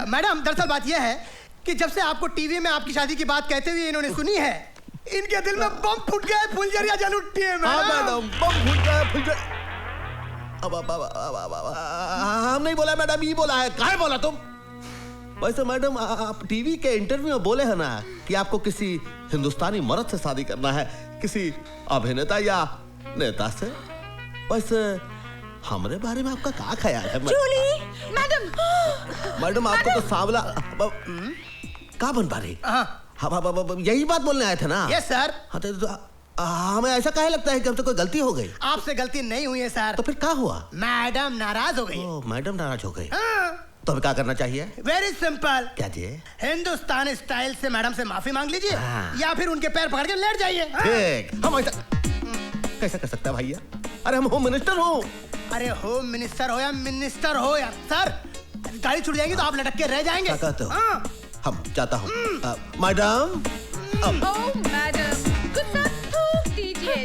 मैडम दरअसल बात यह है कि जब से आपको टीवी में आपकी शादी की बात कहते हुए इन्होंने सुनी है, इनके दिल में बम फूट गया है, फुलझड़ियां जल उठी है। हाँ मैडम, बम फूट गया है, फुलझड़ी। हम नहीं बोला मैडम, ये बोला है। कहाँ बोला तुम? वैसे मैडम आप टीवी के इंटरव्यू में बोले हैं ना कि आपको किसी हिंदुस्तानी मर्द से शादी करना है, किसी अभिनेता या नेता से। वैसे हमारे बारे में आपका क्या ख्याल है? जूली, मैडम आपको तो सांवला कहाँ बन पा रही? हाँ, यही बात बोलने आए थे ना? Yes sir. हाँ तो हमें ऐसा काहे लगता है कि हमसे कोई गलती हो गई? आपसे गलती नहीं हुई है सर। तो फिर क्या हुआ? मैडम नाराज हो गई। मैडम नाराज हो गई? तो हमें क्या करना चाहिए? Very simple. क्या जी? हिंदुस्तान स्टाइल से मैडम से माफी मांग लीजिए या फिर उनके पैर पकड़ के लेट जाइए। ठीक। हम ऐसा कैसे कर सकते हैं भैया? अरे हम होम मिनिस्टर हो। अरे होम मिनिस्टर हो या मिनिस्टर हो यार सर, गाड़ी छूट जाएगी तो आप लटक के रह जाएंगे। क्या कहते हो? हम जाता हूँ। मैडम ओह मैडम, कुछ थूक दीजिए।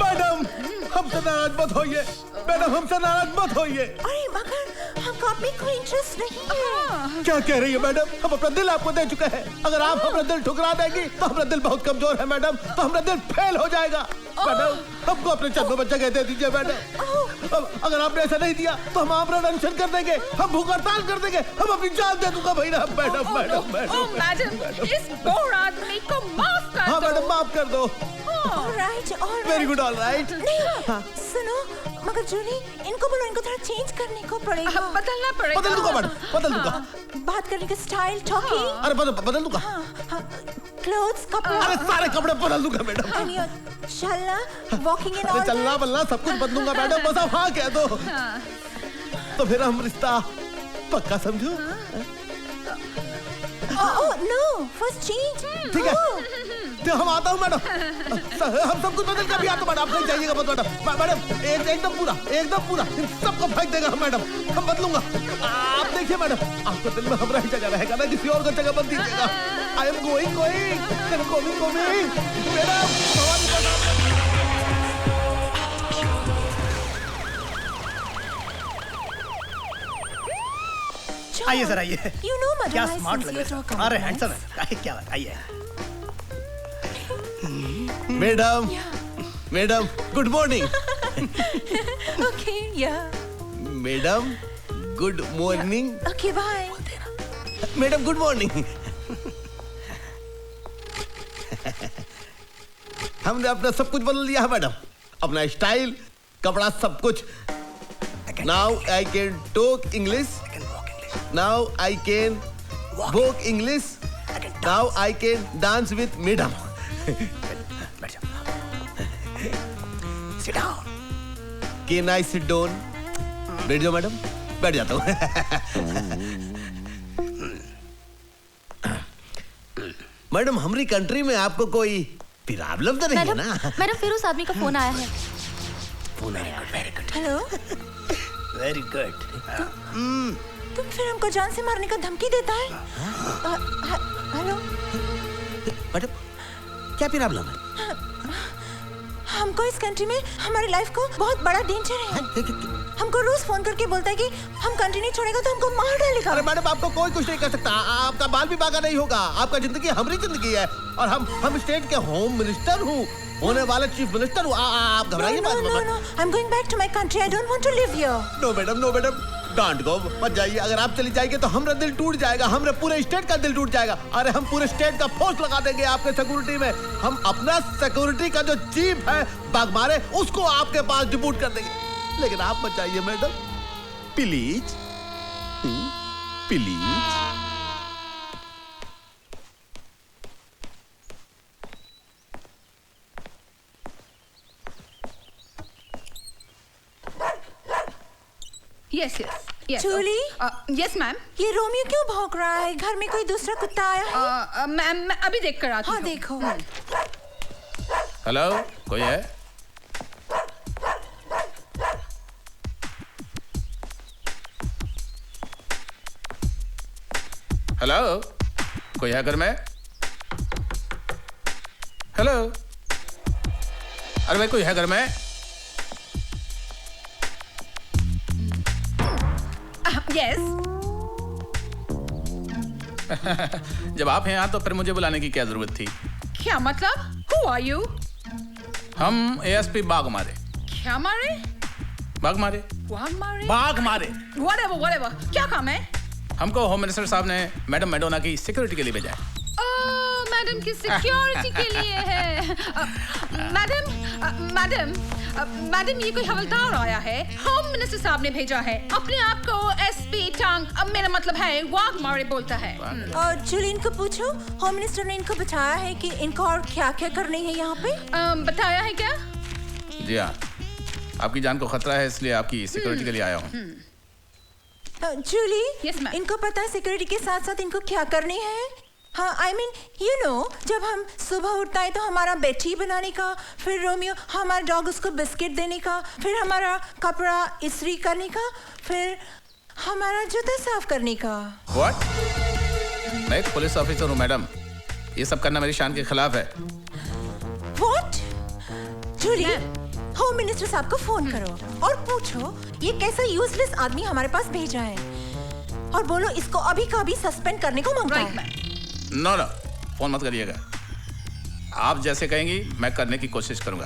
मैडम हमसे नाराज मत होइए। मैडम हमसे नाराज मत होइए। अरे मगर हमको आप में कोई इंटरेस्ट नहीं है। क्या कह रही है मैडम? हम अपना दिल आपको दे चुके हैं। अगर आप अपना दिल ठुकरा देंगी तो हमारा दिल बहुत कमजोर है मैडम, तो हमारा दिल फेल हो जाएगा। मैडम हमको अपने चरणों में जगह दे दीजिए मैडम। अगर आपने ऐसा नहीं दिया तो हम आपका अनशन कर देंगे, हम भूख हड़ताल कर देंगे, हम अपनी जान दे दूंगा भैया। मैडम मैडम मैडम इस बोर आदमी को माफ कर दो। हाँ मैडम माफ कर दो। Alright alright. Very good alright. सुनो मगर जूली, इनको बोलो इनको थोड़ा चेंज करने को पड़ेगा। बदलना पड़ेगा। बदल दूंगा मैडम, बदल दूंगा। बात करने का स्टाइल, टॉकिंग। अरे बदल दूंगा। क्लोथ्स, कपड़ा। अरे सारे कपड़े बदल दूंगा मैडम। चलना, वॉकिंग इन ऑल। चलना बलना सब कुछ बदलूंगा मैडम, बस आप हाँ कह दो। तो फिर हम रिश्ता पक्का समझो। Oh no, first change. ठीक है, तो हम आता हूँ मैडम। हम सब कुछ बदल कर भी आते मैडम, आप नहीं जाइएगा मत मैडम। मैडम एकदम पूरा सबको फेंक देगा मैडम, हम बदलूंगा। आप देखिए मैडम, आपको दिल में हमारा ही जगह रहेगा ना, किसी और का जगह बदल दीजिएगा। I am going madam. आइए सर आइए। You know madam, क्या स्मार्ट लग रहे हैं। अरे हैंडसम है। क्या बात, आइए। Madam good morning. Okay yeah. Madam good morning. Okay bye. Madam good morning. हमने अपना सब कुछ बदल लिया है मैडम, अपना स्टाइल, कपड़ा, सब कुछ। Now I can talk English, now I can walk English, now I can dance with madam. Can I sit down? बैठ जाओ मैडम। बैठ जाता हूँ। मैडम हमारी कंट्री में आपको कोई प्रॉब्लम तो नहीं है ना? मैडम फिर उस आदमी का फोन आया है। फोन आया, very good. Hello, very good. तुम फिर हमको जान से मारने का धमकी देता है? हेलो मैडम, क्या प्रॉब्लम है? हमको इस कंट्री में हमारी लाइफ को बहुत बड़ा डेंजर है। हमको रोज फोन करके बोलता है कि हम कंट्री नहीं छोड़ेगा तो हमको मार डालेगा। अरे मैडम, आपको कोई कुछ नहीं कर सकता। आपका बाल भी बागा नहीं होगा। आपका जिंदगी हमारी जिंदगी है और हम स्टेट के होम मिनिस्टर हूँ, होने वाले चीफ मिनिस्टर हूँ। आप घबराइए मत। No, I am going back to my country. I don't want to live here. No madam, no madam, don't go, मत जाइए। अगर आप चली जाएंगे तो हमारा दिल टूट जाएगा, हमारे पूरे स्टेट का दिल टूट जाएगा। अरे हम पूरे स्टेट का फोर्स लगा देंगे आपके सिक्योरिटी में। हम अपना सिक्योरिटी का जो चीफ है बागमारे, उसको आपके पास डिप्यूट कर देंगे। लेकिन आप मत जाइए madam, please please. Yes yes yes. Julie? Yes ma'am. ये रोमियो क्यों भौंक रहा है? घर में कोई दूसरा कुत्ता आया है? मैम मैं अभी देख कर आती हूँ। हाँ देखो। हेलो, कोई है? हेलो, कोई है घर में? हेलो, अरे भाई कोई है घर में? यस। जब आप हैं यहाँ तो फिर मुझे बुलाने की क्या जरूरत थी? क्या मतलब? Who are you? हम एएसपी बाग मारे। क्या मारे? बाग मारे। बाग मारे? बाग मारे। Whatever, whatever. क्या काम है? हमको होम मिनिस्टर साहब ने मैडम मैडोना की सिक्योरिटी के लिए भेजा है। मैडम की सिक्योरिटी के लिए है। मैडम ये कोई हवलदार आया है, होम मिनिस्टर साहब ने भेजा है। अपने आप को एसपी टांग, मेरा मतलब है वाग मारे बोलता है। और जूली, इनको पूछो, होम मिनिस्टर ने इनको बताया है कि इनको और क्या क्या करनी है यहाँ पे? बताया है क्या? जी हाँ, आपकी जान को खतरा है इसलिए आपकी सिक्योरिटी के लिए आया हूँ। जूली, इनको पता है सिक्योरिटी के साथ साथ इनको क्या करनी है? हाँ, I mean, you know, जब हम सुबह उठता है तो हमारा बेटी बनाने का, फिर रोमियो हमारा डॉग उसको बिस्किट देने का, फिर हमारा कपड़ा इस्त्री करने का, फिर हमारा जूता साफ करने का। What? मैं एक पुलिस ऑफिसर हूँ मैडम, ये सब करना मेरी शान के खिलाफ है। What? जूली, होम मिनिस्टर साहब को फोन करो और पूछो ये कैसा यूजलेस आदमी हमारे पास भेजा है, और बोलो इसको अभी का अभी सस्पेंड करने को मांगता है। नो नो, फोन मत करिएगा। आप जैसे कहेंगी मैं करने की कोशिश करूंगा।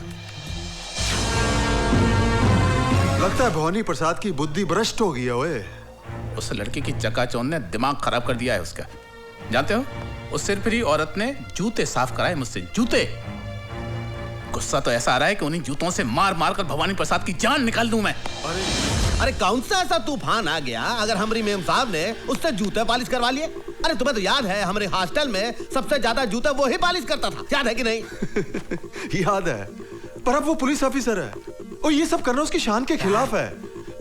लगता है भवानी प्रसाद की बुद्धि भ्रष्ट हो गई है। ओए, उस लड़की की चकाचौंध ने दिमाग खराब कर दिया है उसका। जानते हो, उस सिरफिरी औरत ने जूते साफ कराए मुझसे, जूते। गुस्सा तो ऐसा आ रहा है कि उन्हीं जूतों से मार मार कर भवानी प्रसाद की जान निकाल दूं मैं। अरे कौन सा ऐसा तूफान आ गया अगर हमारी मेम साहब ने उससे जूते पालिश करवा लिए? अरे तुम्हें तो याद है हमारे हॉस्टल में सबसे ज्यादा जूते वो ही पालिश करता था, याद है कि नहीं? याद है, पर अब वो पुलिस ऑफिसर है और ये सब करना उसकी शान के खिलाफ है।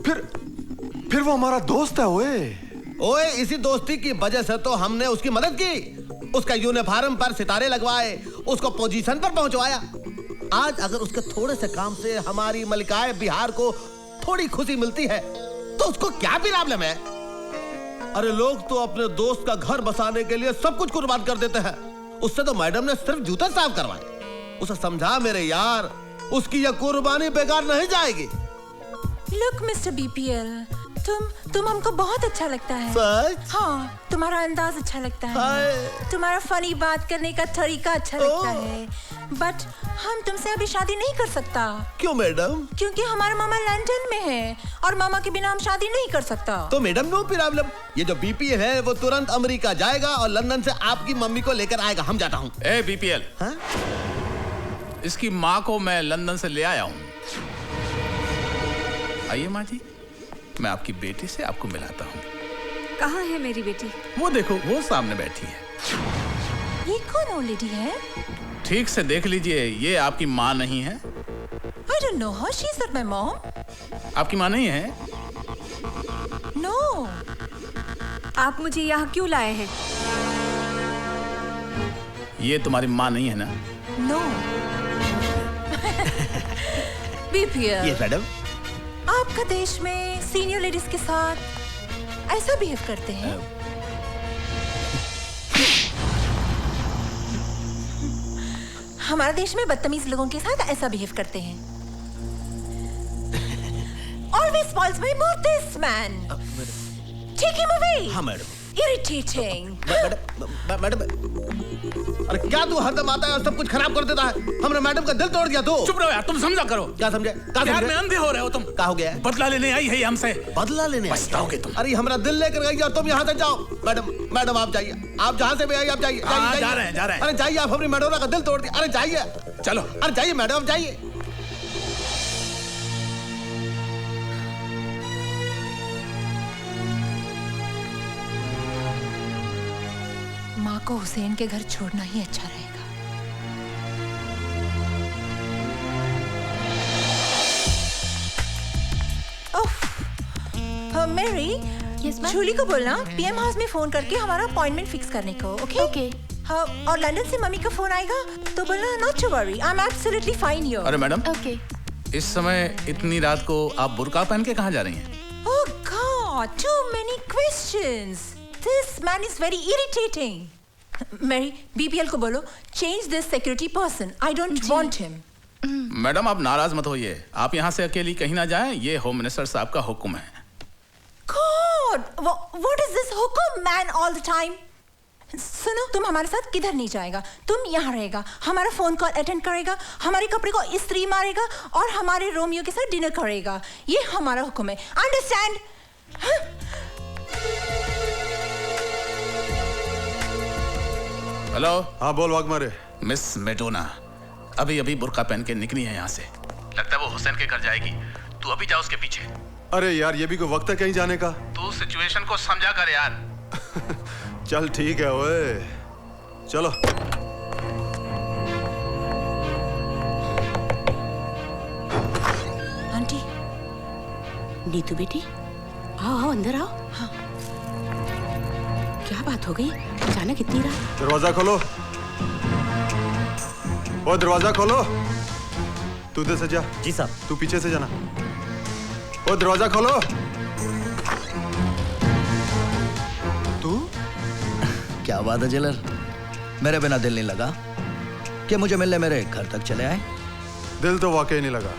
फिर वो हमारा दोस्त है। ओए, इसी दोस्ती की वजह से तो हमने उसकी मदद की, उसका यूनिफॉर्म पर सितारे लगवाए, उसको पोजीशन पर पहुंचवाया। आज अगर उसके थोड़े से काम से हमारी मलिकाए बिहार को थोड़ी खुशी मिलती है तो उसको क्या प्रॉब्लम है? अरे लोग तो अपने दोस्त का घर बसाने के लिए सब कुछ कुर्बान कर देते हैं। उससे तो मैडम ने सिर्फ जूते साफ करवाए। उसे समझा मेरे यार, उसकी यह कुर्बानी बेकार नहीं जाएगी। लुक मिस्टर बीपीएल, तुम हमको बहुत अच्छा लगता है। सच? हाँ, तुम्हारा अंदाज अच्छा लगता है, तुम्हारा फनी बात करने का तरीका अच्छा लगता है, बट हम तुमसे अभी शादी नहीं कर सकता। क्यों मैडम? क्योंकि हमारा मामा लंदन में है और मामा के बिना हम शादी नहीं कर सकता। तो मैडम नो प्रॉब्लम, ये जो बीपीएल है वो तुरंत अमेरिका जाएगा और लंदन से आपकी मम्मी को लेकर आएगा। हम जाता हूँ। ए बीपीएल, इसकी माँ को मैं लंदन से ले आया हूँ। आइए माँ जी, मैं आपकी बेटी से आपको मिलाता हूँ। कहाँ है मेरी बेटी? वो देखो, वो सामने बैठी है। ये कौन ओल्ड लेडी है? ठीक से देख लीजिए, ये आपकी माँ नहीं है। I don't know her. She's not my mom. आपकी माँ नहीं है? No. आप मुझे यहाँ क्यों लाए हैं? ये तुम्हारी माँ नहीं है ना? No. BPL. Yes, madam. आपका देश में सीनियर लेडीज के साथ ऐसा बिहेव करते हैं? हमारे देश में बदतमीज लोगों के साथ ऐसा बिहेव करते हैं। Always spoils my mood, this man. Take him away. हाँ मैडम। Irritating. मैडम, अरे क्या तू हरदम आता है और सब कुछ खराब कर देता है? हमने मैडम का दिल तोड़ दिया तू। चुप रहो यार, तुम समझा करो। क्या समझे? यार में अंधे हो रहे हो तुम। क्या हो गया? बदला लेने आई है हमसे। बदला लेने आई? पछताओगे तुम। अरे हमारा दिल लेकर गई और तुम यहाँ से जाओ। मैडम आप जाइए, आप जहाँ से भी आई आप जाइए। जा रहे हैं। अरे जाइए, आप अपनी मैडोना का दिल तोड़ दिया। अरे जाइए, चलो। अरे जाइए मैडम, जाइए। माँ को हुसैन के घर छोड़ना ही अच्छा रहेगा। मैरी, जूली को बोलना पीएम हाउस में फोन करके हमारा अपॉइंटमेंट फिक्स करने को। ओके? हाँ, और लंदन से मम्मी का फोन आएगा तो बोलना not to worry, I am absolutely fine here. अरे मैडम, इस समय इतनी रात को आप बुर्का पहन के कहाँ जा रही हैं? Oh God, too many questions. This man is very irritating. Mary, BPL को बोलो change this security person. I don't want him. Madam आप नाराज मत होइए, आप यहाँ से अकेली कहीं ना जाएं, ये होम मिनिस्टर साहब का हुक्म है। God, what is this हुक्म man all the time? सुनो, तुम हमारे साथ किधर नहीं जाएगा, तुम यहाँ रहेगा, हमारा फोन कॉल अटेंड करेगा, हमारे कपड़े को इस्त्री मारेगा और हमारे रोमियो के साथ डिनर करेगा। ये हमारा हुक्म है, अंडरस्टैंड? हेलो। हाँ बोल वाघमारे। मिस मेडोना अभी अभी बुर्का पहन के निकली है यहाँ से, लगता है वो हुसैन के घर जाएगी। तू अभी जा उसके पीछे। अरे यार, ये भी कोई वक्त है कहीं जाने का? तू सिचुएशन को समझा कर यार। चल ठीक है ओए, चलो। आंटी। नीतू बेटी, आओ अंदर आओ। हाँ। क्या बात हो गई, अचानक इतनी रात? दरवाजा खोलो। ओ दरवाजा खोलो। तू इधर से जा। जी साहब। तू पीछे से जाना। ओ दरवाजा खोलो। तू? क्या बात है जेलर, मेरे बिना दिल नहीं लगा कि मुझे मिलने मेरे घर तक चले आए? दिल तो वाकई नहीं लगा,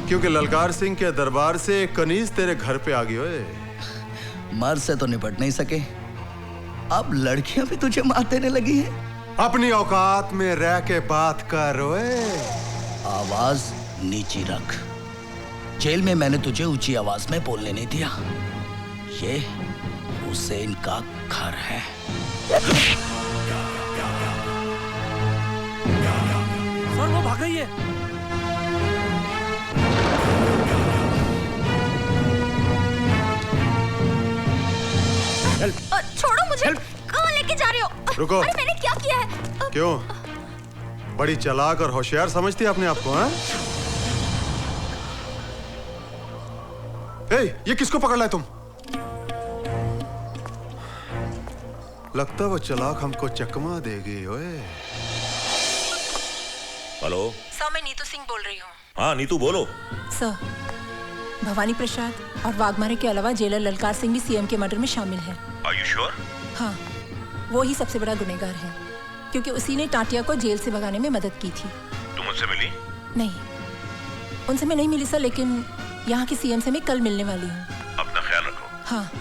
क्योंकि ललकार सिंह के दरबार से एक कनीज तेरे घर पे आ गई। ओए मर्द से तो निपट नहीं सके, अब लड़कियां भी तुझे मार देने लगी हैं। अपनी औकात में रह के बात कर। ओए आवाज नीची रख। जेल में मैंने तुझे ऊंची आवाज में बोलने नहीं दिया। ये हुसैन का घर है। सर वो भाग गई है। छोड़ो मुझे, कहाँ लेके जा रहे हो? रुको। अरे मैंने क्या किया है? क्यों? बड़ी चालाक और होशियार समझती है अपने आप को? हाँ? ये किसको पकड़ लाए तुम? लगता वो चालाक हमको चकमा देगी। ओए हेलो सर, मैं नीतू सिंह बोल रही हूँ। हाँ नीतू बोलो। सर, भवानी प्रसाद और वाघमारे के अलावा जेलर ललकार सिंह भी सीएम के मर्डर में शामिल है। Are you sure? हाँ, वो ही सबसे बड़ा गुनहगार है, क्योंकि उसी ने टाटिया को जेल से भगाने में मदद की थी। तुम उनसे मिली? नहीं, उनसे मैं नहीं मिली सर, लेकिन यहाँ की सीएम से मैं कल मिलने वाली हूँ। अपना ख्याल रखो। हाँ,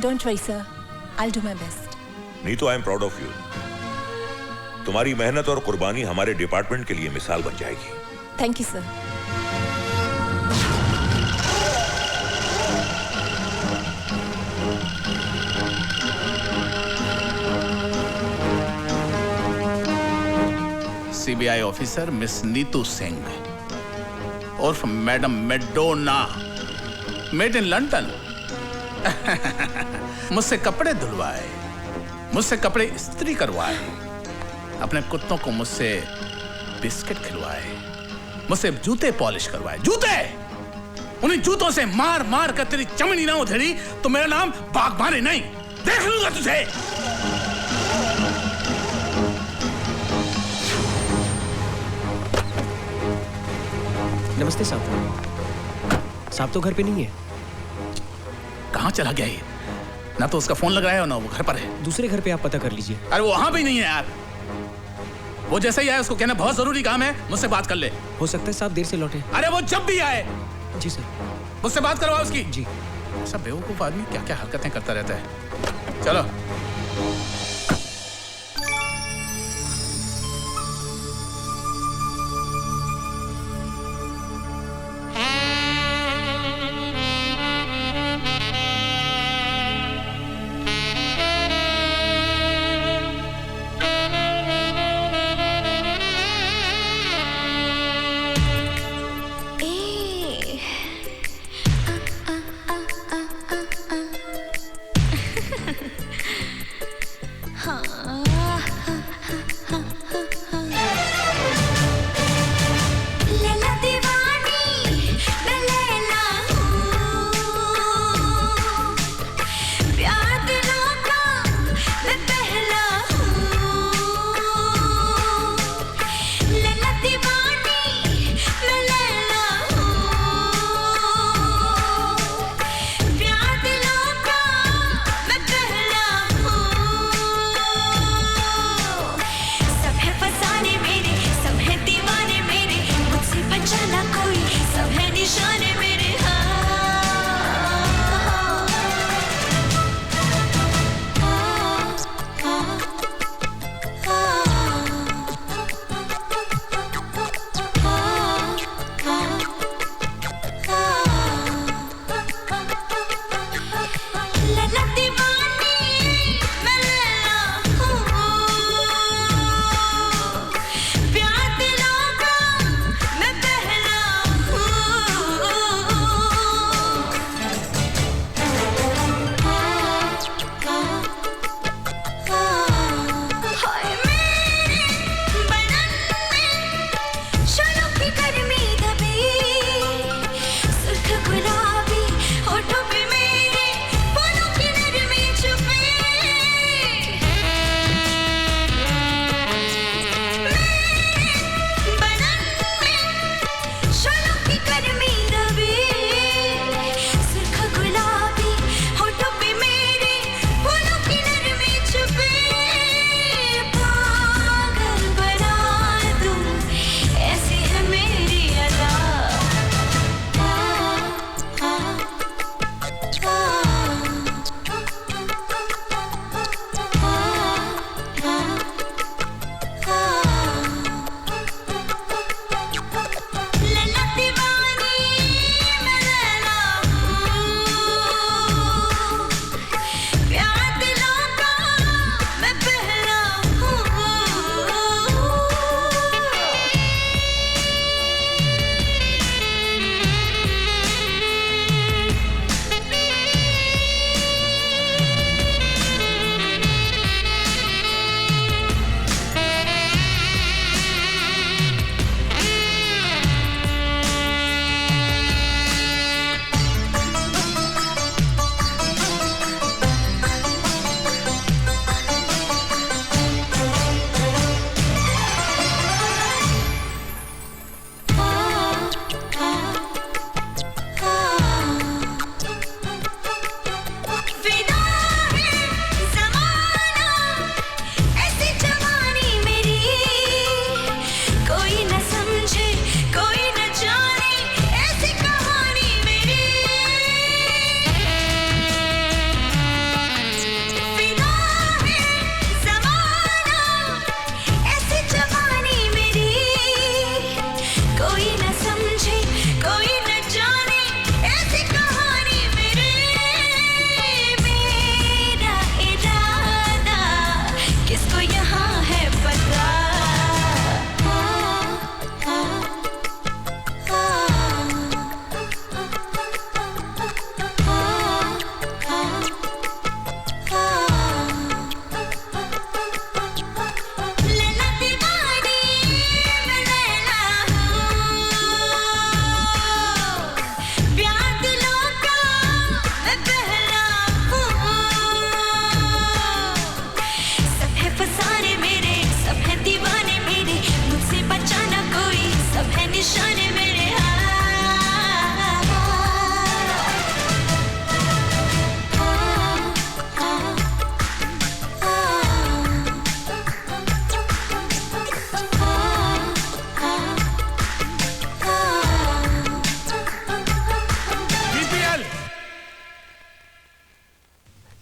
don't worry sir, I'll do my best. Neetu, I am proud of you. तुम्हारी मेहनत और कुर्बानी हमारे डिपार्टमेंट के लिए मिसाल बन जाएगी। Thank you sir. CBI officer miss Neetu Singh उर्फ madam Madonna, made in London. मुझसे कपड़े धुलवाए, मुझसे कपड़े इस्त्री करवाए, अपने कुत्तों को मुझसे बिस्किट खिलवाए, मुझसे जूते पॉलिश करवाए। जूते, उन्हीं जूतों से मार मार कर तेरी चमड़ी ना उधेड़ी तो मेरा नाम बागबानी नहीं, देख लूंगा तुझे। नमस्ते साहब। साहब तो घर पे नहीं है। कहाँ चला गया ये? ना तो उसका फोन लग रहा है और ना वो घर पर है। दूसरे घर पे आप पता कर लीजिए। अरे वो वहां भी नहीं है यार। वो जैसे ही आए उसको कहना बहुत जरूरी काम है, मुझसे बात कर ले। हो सकता है साहब देर से लौटे। अरे वो जब भी आए। जी सर। मुझसे बात करवाओ उसकी। जी। सब बेवकूफ आदमी क्या क्या हरकतें करता रहता है। चलो।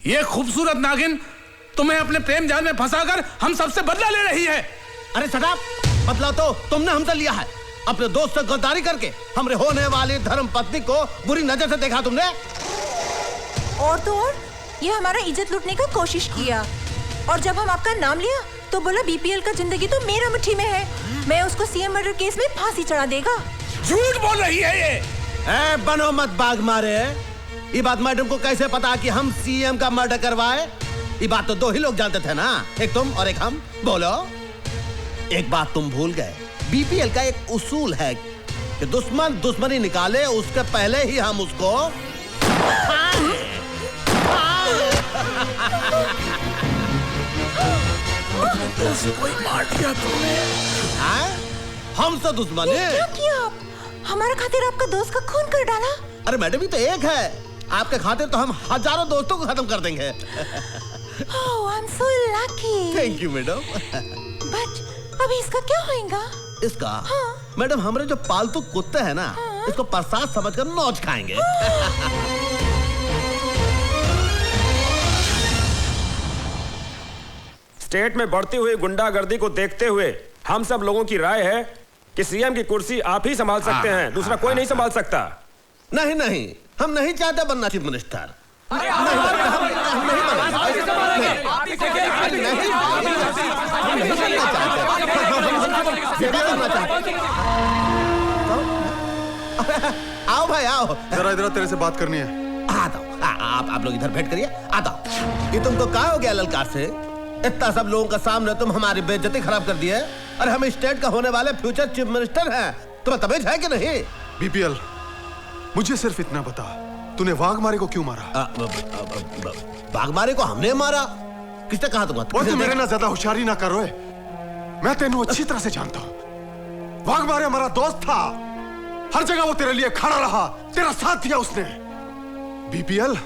ये खूबसूरत नागिन तुम्हें अपने प्रेम जाल में फंसाकर हम सबसे बदला ले रही है। अरे सदाब, बदला तो तुमने हमसे लिया है। अपने दोस्त से गद्दारी करके हमरे होने वाली धर्म पत्नी को बुरी नजर से देखा तुमने। और तो और ये हमारा इज्जत लूटने का कोशिश किया, और जब हम आपका नाम लिया तो बोला बीपीएल का जिंदगी तो मेरा मुट्ठी में है, मैं उसको सीएम मर्डर केस में फांसी चढ़ा देगा। झूठ बोल रही है ये। बनो मत बाग मारे। ये बात मैडम को कैसे पता कि हम सीएम का मर्डर करवाए? ये बात तो दो ही लोग जानते थे ना, एक तुम और एक हम। बोलो। एक बात तुम भूल गए, बीपीएल का एक उसूल है कि दुश्मन दुश्मनी निकाले उसके पहले ही हम उसको कोई मार दिया तुमने। हमसे दुश्मनी? क्या किया आप? हमारे खातिर आपका दोस्त का खून कर डाला। अरे मैडम ही तो एक है, आपके खातिर तो हम हजारों दोस्तों को खत्म कर देंगे। Oh, I'm so lucky. Thank you madam. But अभी इसका क्या होएगा? इसका? मैडम हमारे जो पालतू कुत्ते हैं ना, इसको प्रसाद समझकर नोच खाएंगे। स्टेट में बढ़ती हुई गुंडागर्दी को देखते हुए हम सब लोगों की राय है कि सीएम की कुर्सी आप ही संभाल सकते हैं, दूसरा कोई नहीं संभाल सकता। नहीं नहीं, हम नहीं चाहते बनना चीफ मिनिस्टर। आओ भाई आओ, जरा इधर तेरे से बात करनी है। आता हूँ, आप लोग इधर भेंट करिए। आता हूँ। ये तुमको क्या हो गया ललकार से? इतना सब लोगों का सामने तुम हमारी बेइज्जती खराब कर दी है। अरे हम स्टेट का होने वाले फ्यूचर चीफ मिनिस्टर हैं, तुम्हें तमीज है कि नहीं? बीपीएल, मुझे सिर्फ इतना बता, तूने वाघमारे को क्यों मारा? वाघमारे को हमने मारा? किसने कहा तुम्हें? और तू मेरे ना ज्यादा होशियारी ना करो। मैं तेनू अच्छी तरह से जानता हूँ। वाघमारे हमारा दोस्त था, हर जगह वो तेरे लिए खड़ा रहा, तेरा साथ दिया उसने। बीपीएल,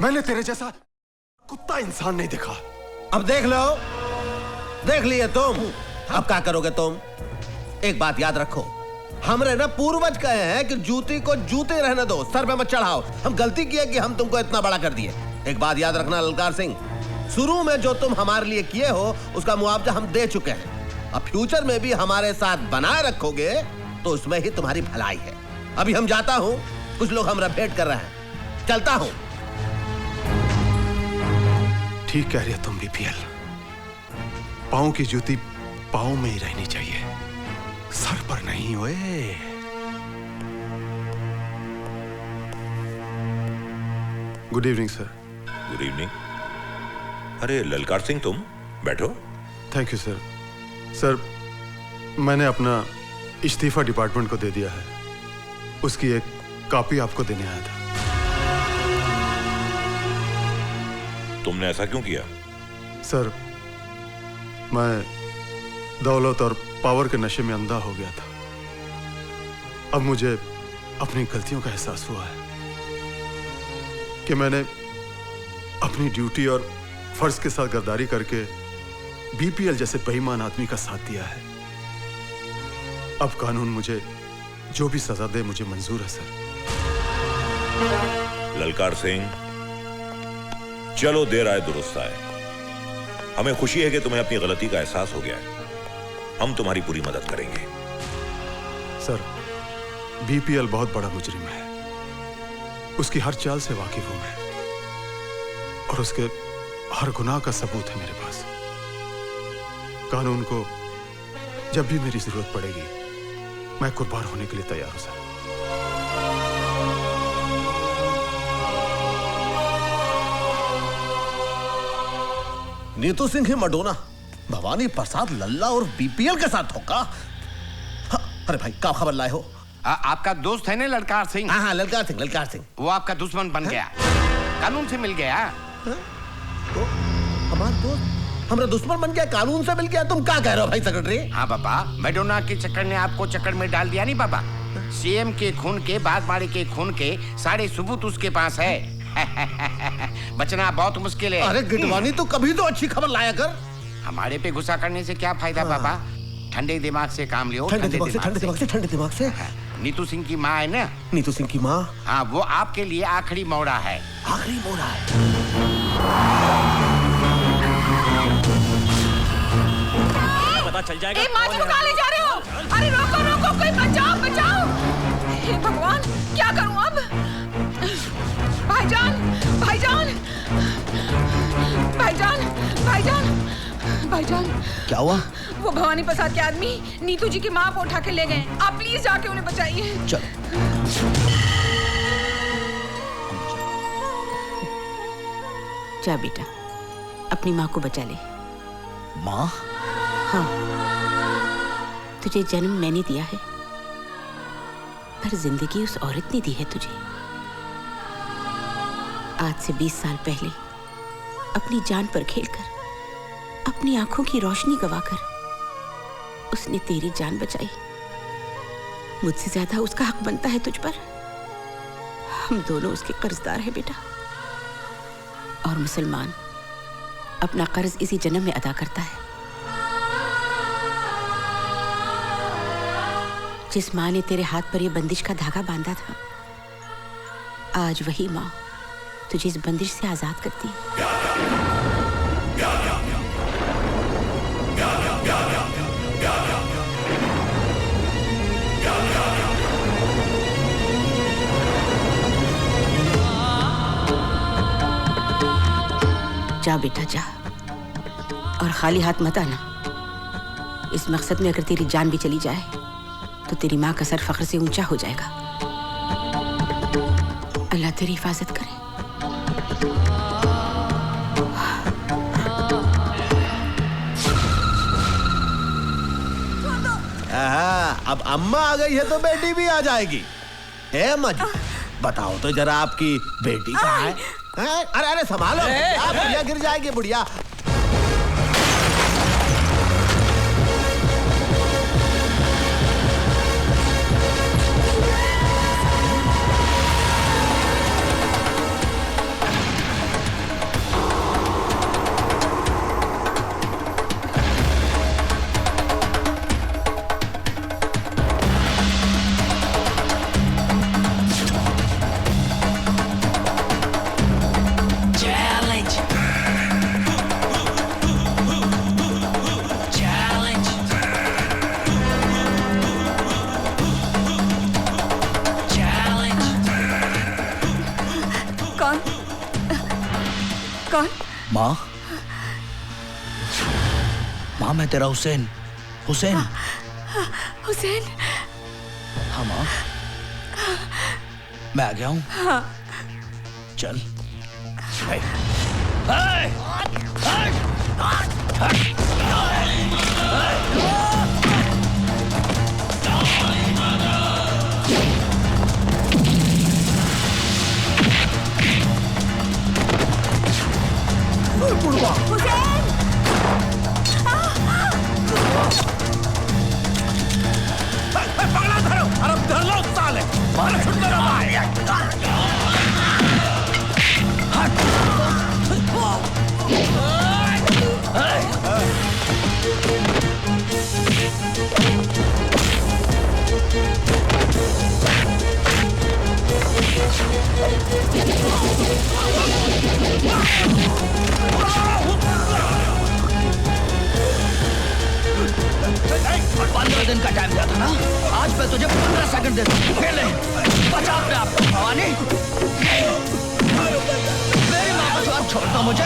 मैंने तेरे जैसा कुत्ता इंसान नहीं देखा। अब देख लो, देख लिए तुम, अब क्या करोगे तुम? एक बात याद रखो, हमरे ना पूर्वज कहे हैं कि जूती को जूते रहने दो, सर पे मत चढ़ाओ। हम गलती किए कि हम तुमको इतना बड़ा कर दिए। एक बात याद रखना ललकार सिंह, शुरू में जो तुम हमारे लिए किए हो उसका मुआवजा हम दे चुके हैं। अब फ्यूचर में भी हमारे साथ बनाए रखोगे तो उसमें ही तुम्हारी भलाई है। अभी हम जाता हूँ, कुछ लोग हमरा भेंट कर रहे हैं, चलता हूँ। ठीक कह रही है तुम बीपीएल, पाँव की जूती पाँव में ही रहनी चाहिए, सर पर नहीं। ओए good evening sir. Good evening. अरे ललकार सिंह, तुम बैठो। Thank you sir. सर, मैंने अपना इस्तीफा डिपार्टमेंट को दे दिया है, उसकी एक कॉपी आपको देने आया था। तुमने ऐसा क्यों किया? सर, मैं दौलत और पावर के नशे में अंधा हो गया था। अब मुझे अपनी गलतियों का एहसास हुआ है कि मैंने अपनी ड्यूटी और फर्ज के साथ गद्दारी करके बीपीएल जैसे बेईमान आदमी का साथ दिया है। अब कानून मुझे जो भी सजा दे मुझे मंजूर है सर। ललकार सिंह, चलो देर आए दुरुस्त आए। हमें खुशी है कि तुम्हें अपनी गलती का एहसास हो गया है। हम तुम्हारी पूरी मदद करेंगे। सर, बीपीएल बहुत बड़ा मुजरिम है, उसकी हर चाल से वाकिफ हूं मैं, और उसके हर गुनाह का सबूत है मेरे पास। कानून को जब भी मेरी जरूरत पड़ेगी मैं कुर्बान होने के लिए तैयार हूं सर। नीतू सिंह ही मडोना भवानी प्रसाद लल्ला और बीपीएल के साथ होगा। अरे भाई क्या खबर लाए हो? आपका दोस्त है ना ललकार सिंह? हाँ ललकार सिंह, ललकार सिंह। वो आपका दुश्मन बन गया, कानून से मिल गया। तो हमारा दोस्त हमारा दुश्मन बन गया, कानून से मिल गया? तुम क्या कह रहे हो भाई सेक्रेटरी? हाँ बाबा, मैडोना के चक्कर ने आपको चक्कर में डाल दिया नहीं बाबा। सीएम के खून के, बागमारे के खून के सारे सबूत उसके पास है। बचना बहुत मुश्किल है। अरे गिडवानी, तो कभी तो अच्छी खबर लाया कर। हमारे पे गुस्सा करने से क्या फायदा बाबा? ठंडे दिमाग से काम लियो। ठंडे दिमाग से। नीतू सिंह की माँ है ना? नीतू सिंह की माँ? हाँ, वो आपके लिए आखिरी मौड़ा है। आखिरी मोड़ है। पता चल जाएगा। माजी को कहाँ ले जा रहे हो? अरे रोको रोको, कोई बचाओ बचाओ। हे भगवान, क्या करूं अब? भाईजान भाईजान भाईजान भाईजान भाईजान। क्या हुआ? वो भवानी प्रसाद के आदमी नीतू जी की माँ को उठा के ले गए। आप प्लीज जाके उन्हें बचाइए। चल। जा बेटा, अपनी माँ को बचा ले। माँ? हाँ, तुझे जन्म मैंने दिया है, पर जिंदगी उस औरत ने दी है तुझे। आज से 20 साल पहले अपनी जान पर खेलकर, अपनी आंखों की रोशनी गवाकर उसने तेरी जान बचाई। मुझसे ज्यादा उसका हक बनता है तुझ पर। हम दोनों उसके कर्जदार हैं बेटा। और मुसलमान अपना कर्ज इसी जन्म में अदा करता है। जिस माँ ने तेरे हाथ पर यह बंदिश का धागा बांधा था, आज वही माँ तुझे इस बंदिश से आजाद करती है। जा बेटा जा, और खाली हाथ मत आना। इस मकसद में अगर तेरी जान भी चली जाए तो तेरी माँ का सर फख्र से ऊंचा हो जाएगा। अल्लाह तेरी हिफाजत करे। अब अम्मा आ गई है तो बेटी भी आ जाएगी। है अम्मा जी, बताओ तो जरा आपकी बेटी कहाँ है? अरे अरे संभालो, बुढ़िया गिर जाएगी बुढ़िया। माँ, माँ मैं तेरा हुसैन। हुसैन। हुसैन। हाँ माँ, मैं आ गया हूँ। हाँ। चल। पगला धरो, अरे धर लो साले, मार छुट मेरा भाई। पंद्रह दिन का टाइम दिया था ना, आज मैं तुझे 15 सेकंड देता हूँ। खेल ले, बचा अपने आप को। भवानी, मेरी माँ को आप छोड़ दो मुझे।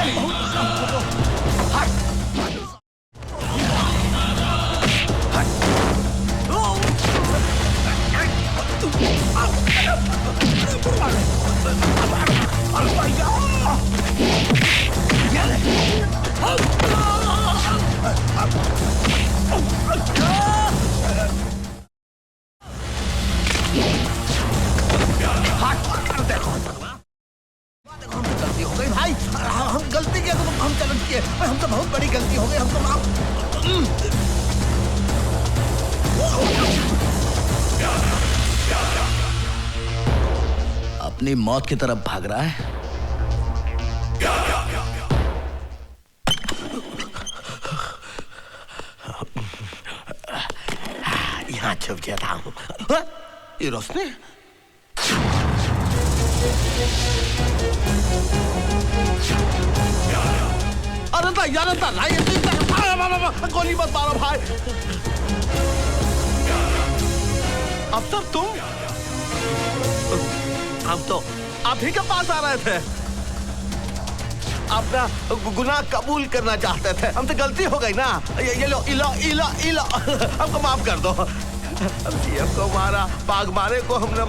हट। भाई हम गलती किया तो हम चलन किए, हम तो बहुत बड़ी गलती हो गई, हमको माफ। अपनी मौत की तरफ भाग रहा है। यहाँ छुप जाता हूँ। ये रोशनी गोली मत मारो भाई। अफसर तुम? हम तो आप ही के पास आ रहे थे, अपना गुनाह कबूल करना चाहते थे। हमसे गलती हो गई ना, ये लो इलो इलो इलो, हमको माफ कर दो। हम सीएम को मारा, बाघ मारे को हमने